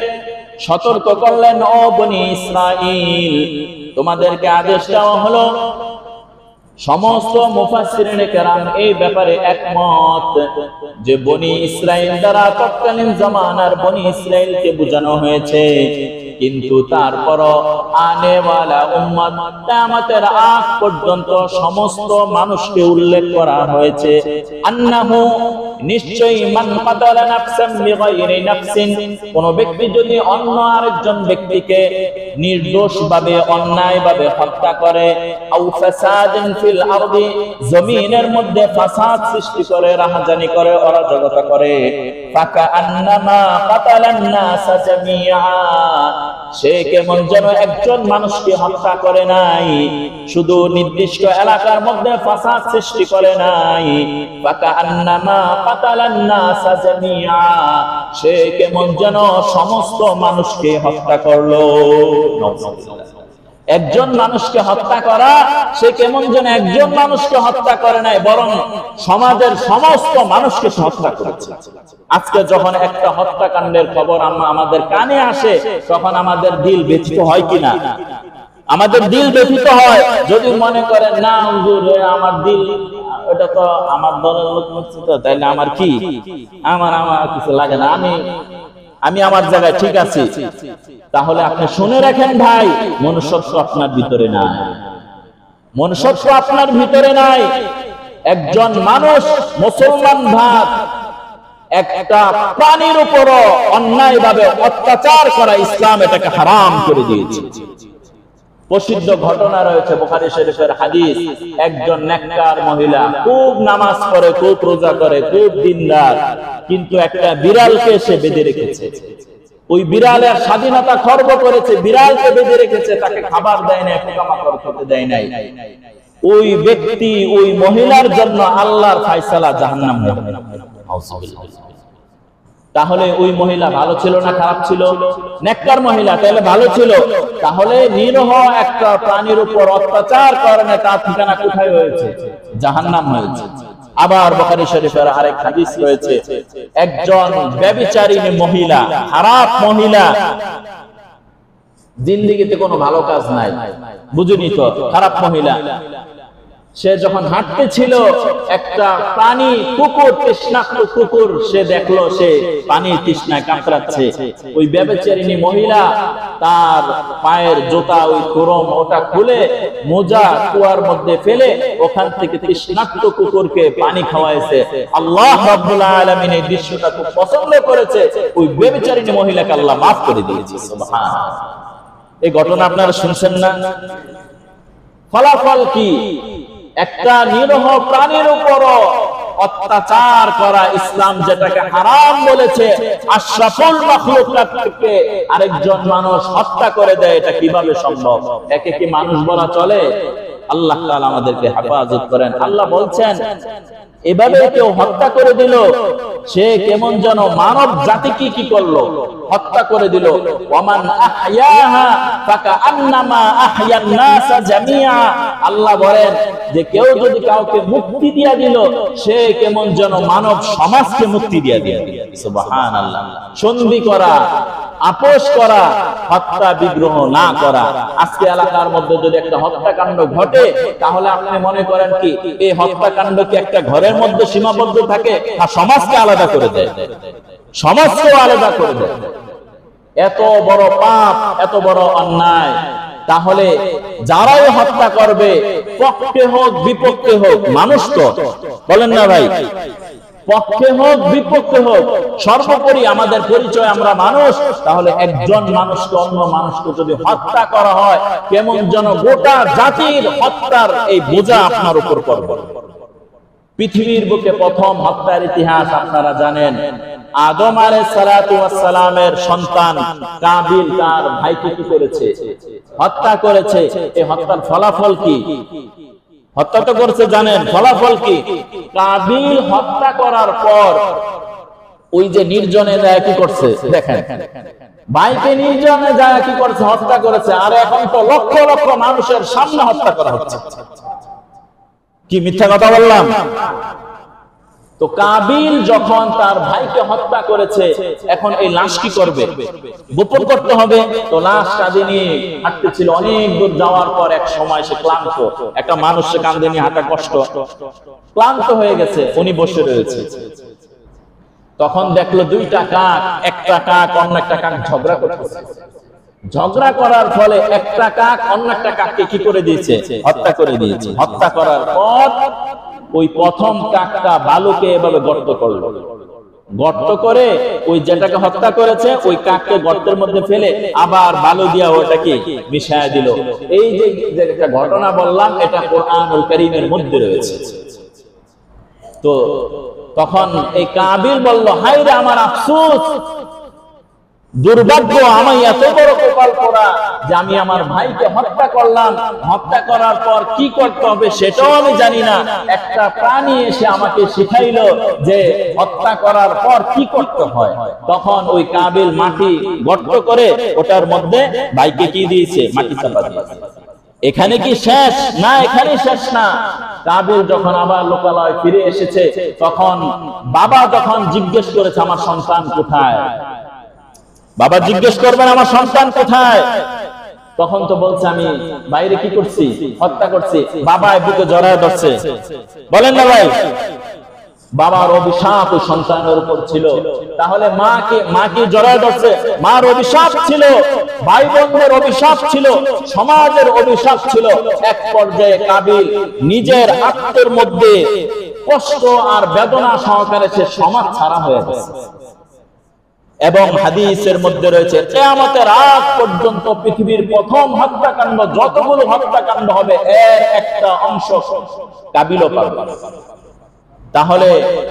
সতর্ক করলেন, ও বনি ইসরাঈল, তোমাদেরকে আদেশ দেওয়া হলো। সমস্ত মুফাসসিরিনে কেরাম এই ব্যাপারে একমত যে বনি ইসরাঈল দ্বারা তৎকালীন জামানার বনি ইসরাঈলকে বোঝানো হয়েছে, কিন্তু তারপরও আনেওয়ালা উম্মত কিয়ামতের আগ পর্যন্ত সমস্ত মানুষকে উল্লেখ করা হয়েছে। আন্নাহু, নিশ্চয়ই, মান কাতালা নাফসান বিগাইরি নাফসিন, কোন ব্যক্তি যদি অন্য আরেকজন ব্যক্তিকে নির্দোষভাবে অন্যায়ভাবে হত্যা করে, আও ফাসাদিন ফিল আরদি, জমিনের মধ্যে ফাসাদ সৃষ্টি করে, রাহাজানি করে, অরাজকতা করে, ফাকা আন্নামা কাতালান নাস জামিআ, সে কেমন যেন একজন মানুষকে হত্যা করে নাই, শুধু নির্দিষ্ট এলাকার মধ্যে ফাসাদ সৃষ্টি করে নাই, ফাকা আন্নামা কাতালান নাস জামিআ, সে কেমন যেন সমস্ত মানুষকে হত্যা করলো। একজন মানুষকে হত্যা করা, সে কেমন যেন একজন মানুষকে হত্যা করে নাই, বরং সমাজের সমস্ত মানুষকে হত্যা করেছে। আজকে যখন একটা হত্যাকাণ্ডের খবর আমাদের কানে আসে, তখন আমাদের দিল ব্যথিত হয় কিনা? আমাদের দিল ব্যথিত হয়। যদি মনে করেন না হুজুর, আমার দিল, এটা তো আমার দলের লোক করছে, তো তাইলে আমার কি, আমার কিছু লাগে না, আমি আমার জায়গায় ঠিক আছি, তাহলে আপনি শুনে রাখেন ভাই, মনুষ্যত্ব আপনার ভিতরে নাই, মনুষ্যত্ব আপনার ভিতরে নাই। একজন মানুষ, মুসলমান ভাব, একটা প্রাণীর উপরও অন্যায়ভাবে অত্যাচার করা ইসলাম এটাকে হারাম করে দিয়েছে। প্রসিদ্ধ ঘটনা রয়েছে বুখারী শরীফের হাদিস, একজন নেককার মহিলা, খুব নামাজ পড়ে, খুব রোজা করে, খুব দিনদার, কিন্তু একটা বিড়ালকে সে বেঁধে রেখেছে। ওই বিড়ালের স্বাধীনতা খর্ব করেছে, বিড়ালকে বেঁধে রেখেছে, তাকে খাবার দেয় নাই, পোকামাকড় খেতে দেয় নাই। ওই ব্যক্তি, ওই মহিলার জন্য আল্লাহর ফায়সালা জাহান্নাম হবে। তাহলে ওই মহিলা ভালো ছিল না খারাপ ছিল? নেককার মহিলা, তাহলে ভালো ছিল। তাহলে নিরহ একটা প্রাণীর উপর অত্যাচার কারণে তার ঠিকানা কোথায় হয়েছে? জাহান্নাম হয়েছে। আবার বুখারী শরীফের আরেক হাদিস রয়েছে, একজন ব্যভিচারিণী মহিলা, খারাপ মহিলা, জিন্দেগিতে কোনো ভালো কাজ নাই, বুঝুনি তো, খারাপ মহিলা। সে যখন হাঁটতেছিল, একটা প্রাণী কুকুর, তৃষ্ণার্ত কুকুর, সে দেখলো সে পানির তৃষ্ণায় কাতরাচ্ছে। ওই ব্যভিচারিণী মহিলা তার পায়ের জুতা, ওই খোরম, ওটা খুলে মোজা কুয়ার মধ্যে ফেলে ওখান থেকে তৃষ্ণার্ত কুকুরকে পানি খাওয়াইছে। আল্লাহ রাব্বুল আলামিন এই দৃশ্যটা খুব পছন্দ করেছে, ওই ব্যভিচারিণী মহিলাকে আল্লাহ মাফ করে দিয়েছে। সুবহানাল্লাহ। এই ঘটনা আপনারা শুনছেন না? ফলাফল কি? একটা নিরহ প্রাণীর উপর অত্যাচার করা, ইসলাম যেটাকে হারাম বলেছে, আশরাফুল মাখলুকাত থেকে আরেকজন মানুষ হত্যা করে দেয়, এটা কিভাবে সম্ভব? একে কি মানুষ বলা চলে? আল্লাহ তাআলা আমাদেরকে হেফাজত করেন। আল্লাহ বলছেন, এভাবে কেউ হত্যা করে দিল, সে কেমন যেন মানব জাতিকে কি করলো? হত্যা করে দিল। ওয়ামান আহইয়াহা ফাকাআন্নামা আহইয়ান নাস জামিআ। আল্লাহ বলেন যে কেউ যদি কাউকে মুক্তি দিয়া দিল, সে কেমন যেন মানব সমাজকে মুক্তি দিয়া দিল। সুবহানাল্লাহ। সন্ধি করা, আপোষ করা, হত্যা বিগ্রহ না করা। আজকে এলাকার মধ্যে যদি একটা হত্যাকাণ্ড ঘটে, তাহলে আপনি মনে করেন কি এই হত্যাকাণ্ড কি একটা ঘরের মধ্যে সীমাবদ্ধ থাকে, আর সমাজকে আলাদা করে দেয়? সমাজকে আলাদা করে দেয়। এত বড় পাপ, এত বড় অন্যায়। তাহলে যারাই হত্যা করবে, পক্ষে হোক বিপক্ষে হোক, মানুষ তো, বলেন না ভাই, পক্ষে হোক বিপক্ষে হোক, সর্বোপরি আমাদের পরিচয় আমরা মানুষ। তাহলে একজন মানুষকে অন্য মানুষকে যদি হত্যা করা হয়, কেমন যেন গোটা জাতির হত্যার এই বোঝা আপনার উপর পড়বে। পৃথিবীর বুকে প্রথম হত্যার ইতিহাস আপনারা জানেন। আদম আলাইহিস সালাতু ওয়াস সালামের সন্তান কাবিল তার ভাইকে কি করেছে? হত্যা করেছে। এই হত্যার ফলাফল কি? হত্যা তো করেছে, জানেন ফলাফল কি? কাবিল হত্যা করার পর ওই যে নির্জনে যায় কি করছে দেখেন, ভাইকে নির্জনে যায় কি করছে? হত্যা করেছে। আর এখন তো লক্ষ লক্ষ মানুষের সামনে হত্যা করা হচ্ছে। কি মিথ্যা কথা বললাম? তো কাবিল যখন তার ভাইকে হত্যা করেছে, এখন এই লাশ কি করবে? গোপন করতে হবে। তো লাশ কাঁধে নিয়ে হাঁটতেছিল, অনেক দূর যাওয়ার পর এক সময় সে ক্লান্ত, একটা মানুষ সে কাঁধে নিয়ে হাঁটা কষ্ট, ক্লান্ত হয়ে গেছে, উনি বসে রয়েছে। তখন দেখলো দুইটা কাক, একটা কাক অন্য একটা কাক ঝগড়া করতেছে। ঝগড়া করার ফলে একটা কাক অন্য একটা কাককে কি করে দিয়েছে? হত্যা করে দিয়েছে। হত্যা করার পর ওই প্রথম কাকটা বালুকে এভাবে গর্ত করলো, গর্ত করে ওই যেটাকে হত্যা করেছে ওই কাককে গর্তের মধ্যে ফেলে আবার বালু দিয়া ওটাকে মিশায়া দিল। এই যে একটা ঘটনা বললাম, এটা কোরআনুল কারীমের মধ্যে রয়েছে। তো তখন এই কাবিল বলল, হায় রে আমার আফসোস, দুর্ভাগ্য, আমি এত বড় কপাল পোড়া যে আমি আমার ভাইকে হত্যা করলাম। হত্যা করার পর কি করতে হবে সেটাও আমি জানি না। একটা প্রাণী এসে আমাকে শিখাইলো যে হত্যা করার পর কি করতে হয়। তখন ওই কাবিল মাটি গর্ত করে ওটার মধ্যে ভাইকে কি দিয়েছে? মাটি চাপা দিয়েছে। এখানে কি শেষ? না, এখানে শেষ না। কাবিল যখন আবার লোকালয় ফিরে এসেছে, তখন বাবা যখন জিজ্ঞেস করেছে আমার সন্তান কোথায়, বাবা জিজ্ঞেস করবেন আমার সন্তান কোথায়, তখন তো বলছে আমি বাইরে কি করছি? হত্যা করছি। বাবা বুকে জড়ায় ধরছে, বলেন না ভাই, বাবার অভিশাপ ওই সন্তানের উপর ছিল। তাহলে মাকে জড়ায় ধরছে, মার অভিশাপ ছিল, ভাই বোনদের অভিশাপ ছিল, সমাজের অভিশাপ ছিল। এক পর্যায়ে কাবিল নিজের আত্মার মধ্যে কষ্ট আর বেদনা সহকারে সে সমাজ ছাড়া হয়ে গেছে। এবং হাদিসের মধ্যে রয়েছে কিয়ামতের আগ পর্যন্ত পৃথিবীর প্রথম হত্যাকাণ্ড, যতগুলো হত্যাকাণ্ড হবে এর একটা অংশ কাবিলও পাবে। তাহলে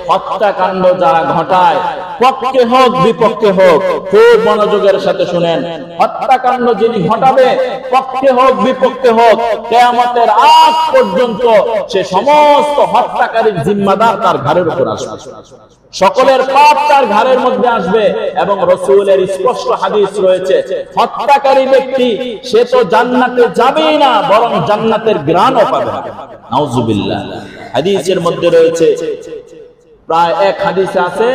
হত্যাকাণ্ড যারা ঘটায়, পক্ষে হোক বিপক্ষে হোক, খুব মনোযোগের সাথে শুনেন, হত্যাকাণ্ড যিনি ঘটাবে, পক্ষে হোক বিপক্ষে হোক, কিয়ামতের আগ পর্যন্ত সে সমস্ত হত্যাকারীর জিম্মাদার তার ঘাড়ের উপর আসবে, সকলের পাপ তার ঘাড়ের মধ্যে আসবে। এবং রাসূলের স্পষ্ট হাদিস রয়েছে, হত্যাকারী ব্যক্তি সে তো জান্নাতে যাবেই না, বরং জান্নাতের ঘ্রাণও পাবে না। নাউজুবিল্লাহ। হাদিসের মধ্যে রয়েছে, প্রায় এক হাদিসে আছে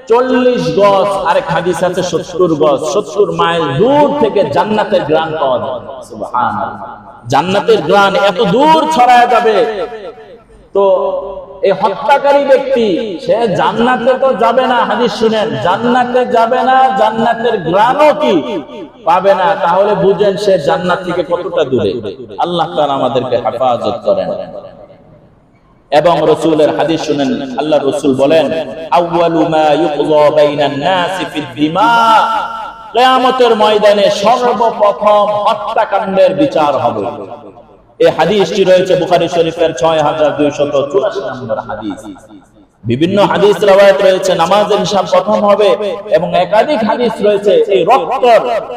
40 গজ, আরেক হাদিস আছে 70 গজ, 70 মাইল দূর থেকে জান্নাতের ঘ্রাণ পাওয়া যাবে। সুবহানাল্লাহ, জান্নাতের ঘ্রাণ এত দূর ছড়ায় যাবে। তো এই হত্যাকারী ব্যক্তি সে জান্নাতে তো যাবে না, হাদিস শুনেন, জান্নাতে যাবে না, জান্নাতের ঘ্রাণও কি পাবে না। তাহলে বুঝেন সে জান্নাত থেকে কতটা দূরে। আল্লাহ তাআলা আমাদেরকে হেফাজত করেন। এবং রাসূলের হাদিস শুনেন, আল্লাহ রাসূল বলেন, আউয়ালু মা ইউকযা বাইনান নাসি ফিদ দিমা, কিয়ামতের ময়দানে সর্বপ্রথম হত্যাকাণ্ডের বিচার হবে। এই হাদিসটি রয়েছে বুখারী শরীফের 6284 নম্বর হাদিস। বিভিন্ন হাদিস রওয়ায়াত রয়েছে নামাজের হিসাব প্রথম হবে, এবং একাধিক হাদিস রয়েছে এই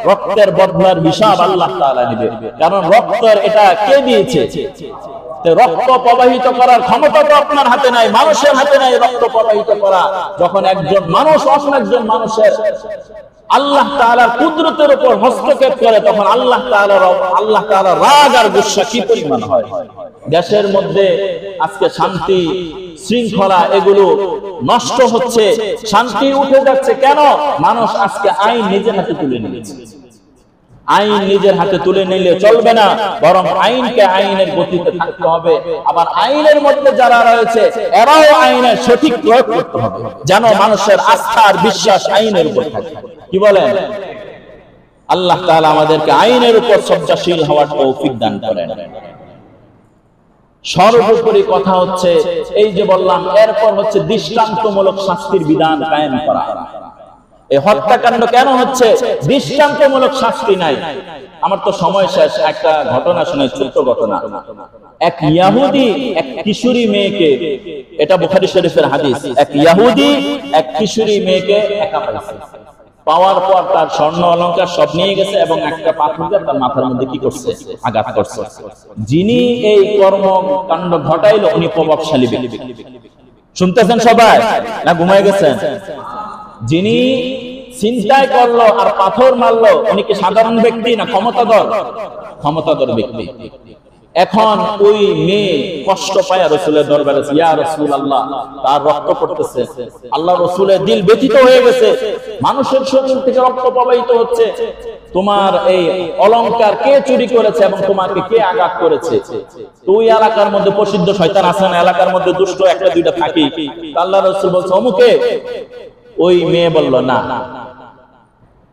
রক্তের বদলার হিসাব আল্লাহ তাআলা নেবে। কারণ রক্তের এটা কে দিয়েছে? রক্ত প্রবাহিত করার ক্ষমতা তো আপনার হাতে নাই, মানুষের হাতে নাই রক্ত প্রবাহিত করা। যখন একজন মানুষ অন্য একজন মানুষের আল্লাহ তাআলার কুদরতের উপর হস্তক্ষেপ করে, তখন আল্লাহ তাআলার রাগ আর গুসা কি পরিমাণ হয়। দেশের মধ্যে আজকে শান্তি শৃঙ্খলা এগুলো নষ্ট হচ্ছে, শান্তি উঠে যাচ্ছে। কেন? মানুষ আজকে আইন নিজের হাতে তুলে নিয়েছে। আইন নিজের হাতে তুলে নিলে চলবে না, বরং আইনকে আইনের গতিতে থাকতে হবে। আবার আইনের মধ্যে যারা রয়েছে এরাও আইনের সঠিক প্রয়োগ করতে হবে, যেন মানুষের আস্থা আর বিশ্বাস আইনের উপর থাকে। কি বলেন? আল্লাহ তাআলা আমাদেরকে আইনের উপর সজ্জাশীল হওয়ার তৌফিক দান করেন। সর্বোপরি কথা হচ্ছে, এই যে বললাম, এরপর হচ্ছে দৃষ্টান্তমূলক শাস্তির বিধান কায়েম করা। এই হত্যাকাণ্ড কেন হচ্ছে? দৃষ্টান্তমূলক শাস্তি নাই। আমার তো সময় শেষ। একটা ঘটনা শুনে, ছোট্ট ঘটনা। এক ইহুদি এক কিশোরী মেয়েকে, এটা বুখারী শরীফের হাদিস, এক ইহুদি এক কিশোরী মেয়েকে একা পাইছে। পাওয়ার পর তার স্বর্ণ অলংকার সব নিয়ে গেছে এবং একটা পাথর দিয়ে তার মাথার মধ্যে কি করছে? আঘাত করছে। যিনি এই কর্মকাণ্ড ঘটাইলো উনি প্রভাবশালী ব্যক্তি। শুনতেছেন সবাই না ঘুমায় গেছেন? যিনি চিন্তাই করলো আর পাথর মারলো উনি কি সাধারণ ব্যক্তি না ক্ষমতাধর? ক্ষমতাধর ব্যক্তি। এখন ওই মেয়ে কষ্ট পায় রাসূলের দরবারে, ইয়া রাসূলুল্লাহ, তার রক্ত পড়তেছে। আল্লাহ রাসূলের দিল ব্যথিত হয়ে গেছে, মানুষের শরীর থেকে রক্ত প্রবাহিত হচ্ছে। তোমার এই অলংকার কে চুরি করেছে এবং তোমাকে কে আঘাত করেছে? তুই এলাকার মধ্যে প্রসিদ্ধ শয়তান আছে না, এলাকার মধ্যে দুষ্ট একটা দুইটা থাকি। আল্লাহ রাসূল বলছে অমুকে। ওই মেয়ে বলল না।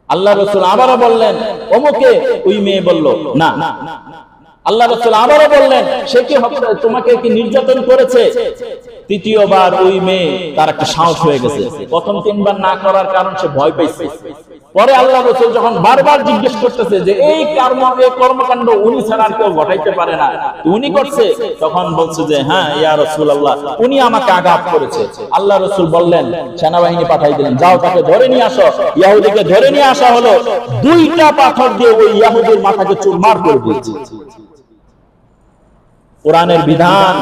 আল্লাহ রাসূল আবারও বললেন অমুকে। ওই মেয়ে বলল না। আল্লাহ রাসূল আবারও বললেন সে কি তোমাকে কি নির্যাতন করেছে? তৃতীয়বার ওই মেয়ে, তার একটা সাহস হয়ে গেছে। প্রথম তিনবার না করার কারণ সে ভয় পাইছে। পরে আল্লাহ রাসূল যখন বারবার জিজ্ঞেস করতেছে যে এই কর্মকাণ্ড উনি ছাড়া আর কেউ ঘটাইতে পারে না, উনি করছে, তখন বলছে যে হ্যাঁ ইয়া রাসূলুল্লাহ, উনি আমাকে আঘাত করেছে। আল্লাহ রাসূল বললেন, সেনাবাহিনী পাঠাই দিলেন, যাও তাকে ধরে নিয়ে আসো। ইহুদিকে ধরে নিয়ে আসা হলো, দুইটা পাথর দিয়ে ওই ইহুদির মাথাকে চুরমার করে দিয়েছে। কোরআনের বিধান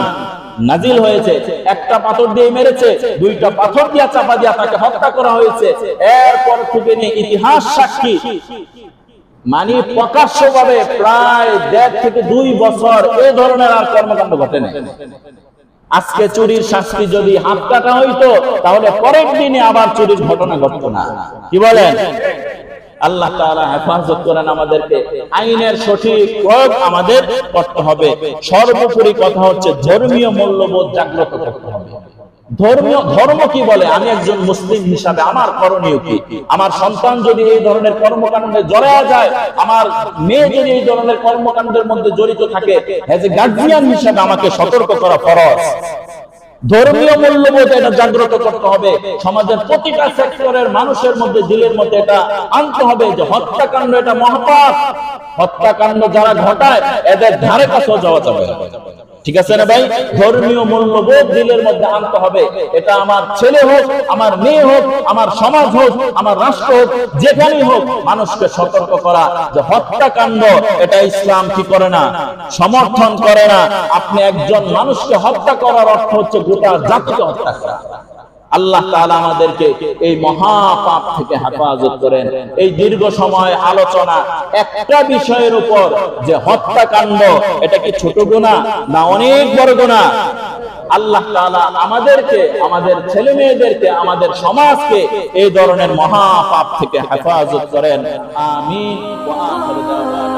নাজিল হয়েছে, একটা পাথর দিয়ে মেরেছে, দুইটা পাথর দিয়ে চাপা দিয়ে তাকে হত্যা করা হয়েছে। এরপর থেকে নিয়ে ইতিহাস সাক্ষী, মানে প্রকাশ্যভাবে প্রায় 1.5 থেকে 2 বছর এই ধরনের আর কর্মকাণ্ড ঘটে না। আজকে চুরির শাস্তি যদি হাত কাটা হইতো, তাহলে পরের দিনে আবার চুরির ঘটনা ঘটতো না। কি বলেন? আল্লাহ তাআলা হেফাজত করেন আমাদেরকে। আইনের সঠিক প্রয়োগ আমাদের করতে হবে। সর্বোপরি কথা হচ্ছে ধর্মীয় মূল্যবোধ জাগ্রত করতে হবে। ধর্ম কি বলে, আমি একজন মুসলিম হিসাবে আমার করণীয় কি? আমার সন্তান যদি এই ধরনের কর্মকাণ্ডে জড়ায় যায়, আমার মেয়ে যদি এই ধরনের কর্মকাণ্ডের মধ্যে জড়িত থাকে, এজ এ গার্জিয়ান হিসাবে আমাকে সতর্ক করা ফরজ। ধর্মীয় মূল্যবোধ এটা জাগ্রত করতে হবে। সমাজের প্রতিটা সেক্টরের মানুষের মধ্যে, দিলের মধ্যে এটা আনতে হবে যে হত্যাকাণ্ড এটা মহাপাপ। হত্যাকাণ্ড যারা ঘটায় এদের ধারে কাছেও যাওয়া যাবে না। ঠিক আছে না ভাই? ধর্মীয় মূল্যবোধ দিলের মধ্যে আনতে হবে। এটা আমার ছেলে হোক, আমার মেয়ে হোক, আমার সমাজ হোক, আমার রাষ্ট্র হোক, যেখানেই হোক, মানুষকে সতর্ক করা যে হত্যাকাণ্ড এটা ইসলাম কি করে না, সমর্থন করে না। আপনি একজন মানুষকে হত্যা করার অর্থ হচ্ছে গোটা জাতিকে হত্যা করা। আল্লাহ তাআলা আমাদেরকে এই মহাপাপ থেকে হেফাজত করেন। এই দীর্ঘ সময় আলোচনা একটা বিষয়ের উপর, যে হত্যাকাণ্ড এটা কি ছোট গুনাহ না অনেক বড় গুনাহ? আল্লাহ তাআলা আমাদেরকে, আমাদের ছেলে মেয়েদেরকে, আমাদের সমাজকে এই ধরনের মহাপাপ থেকে হেফাজত করেন। আমিন ওয়া আখিরু দাওয়ানা।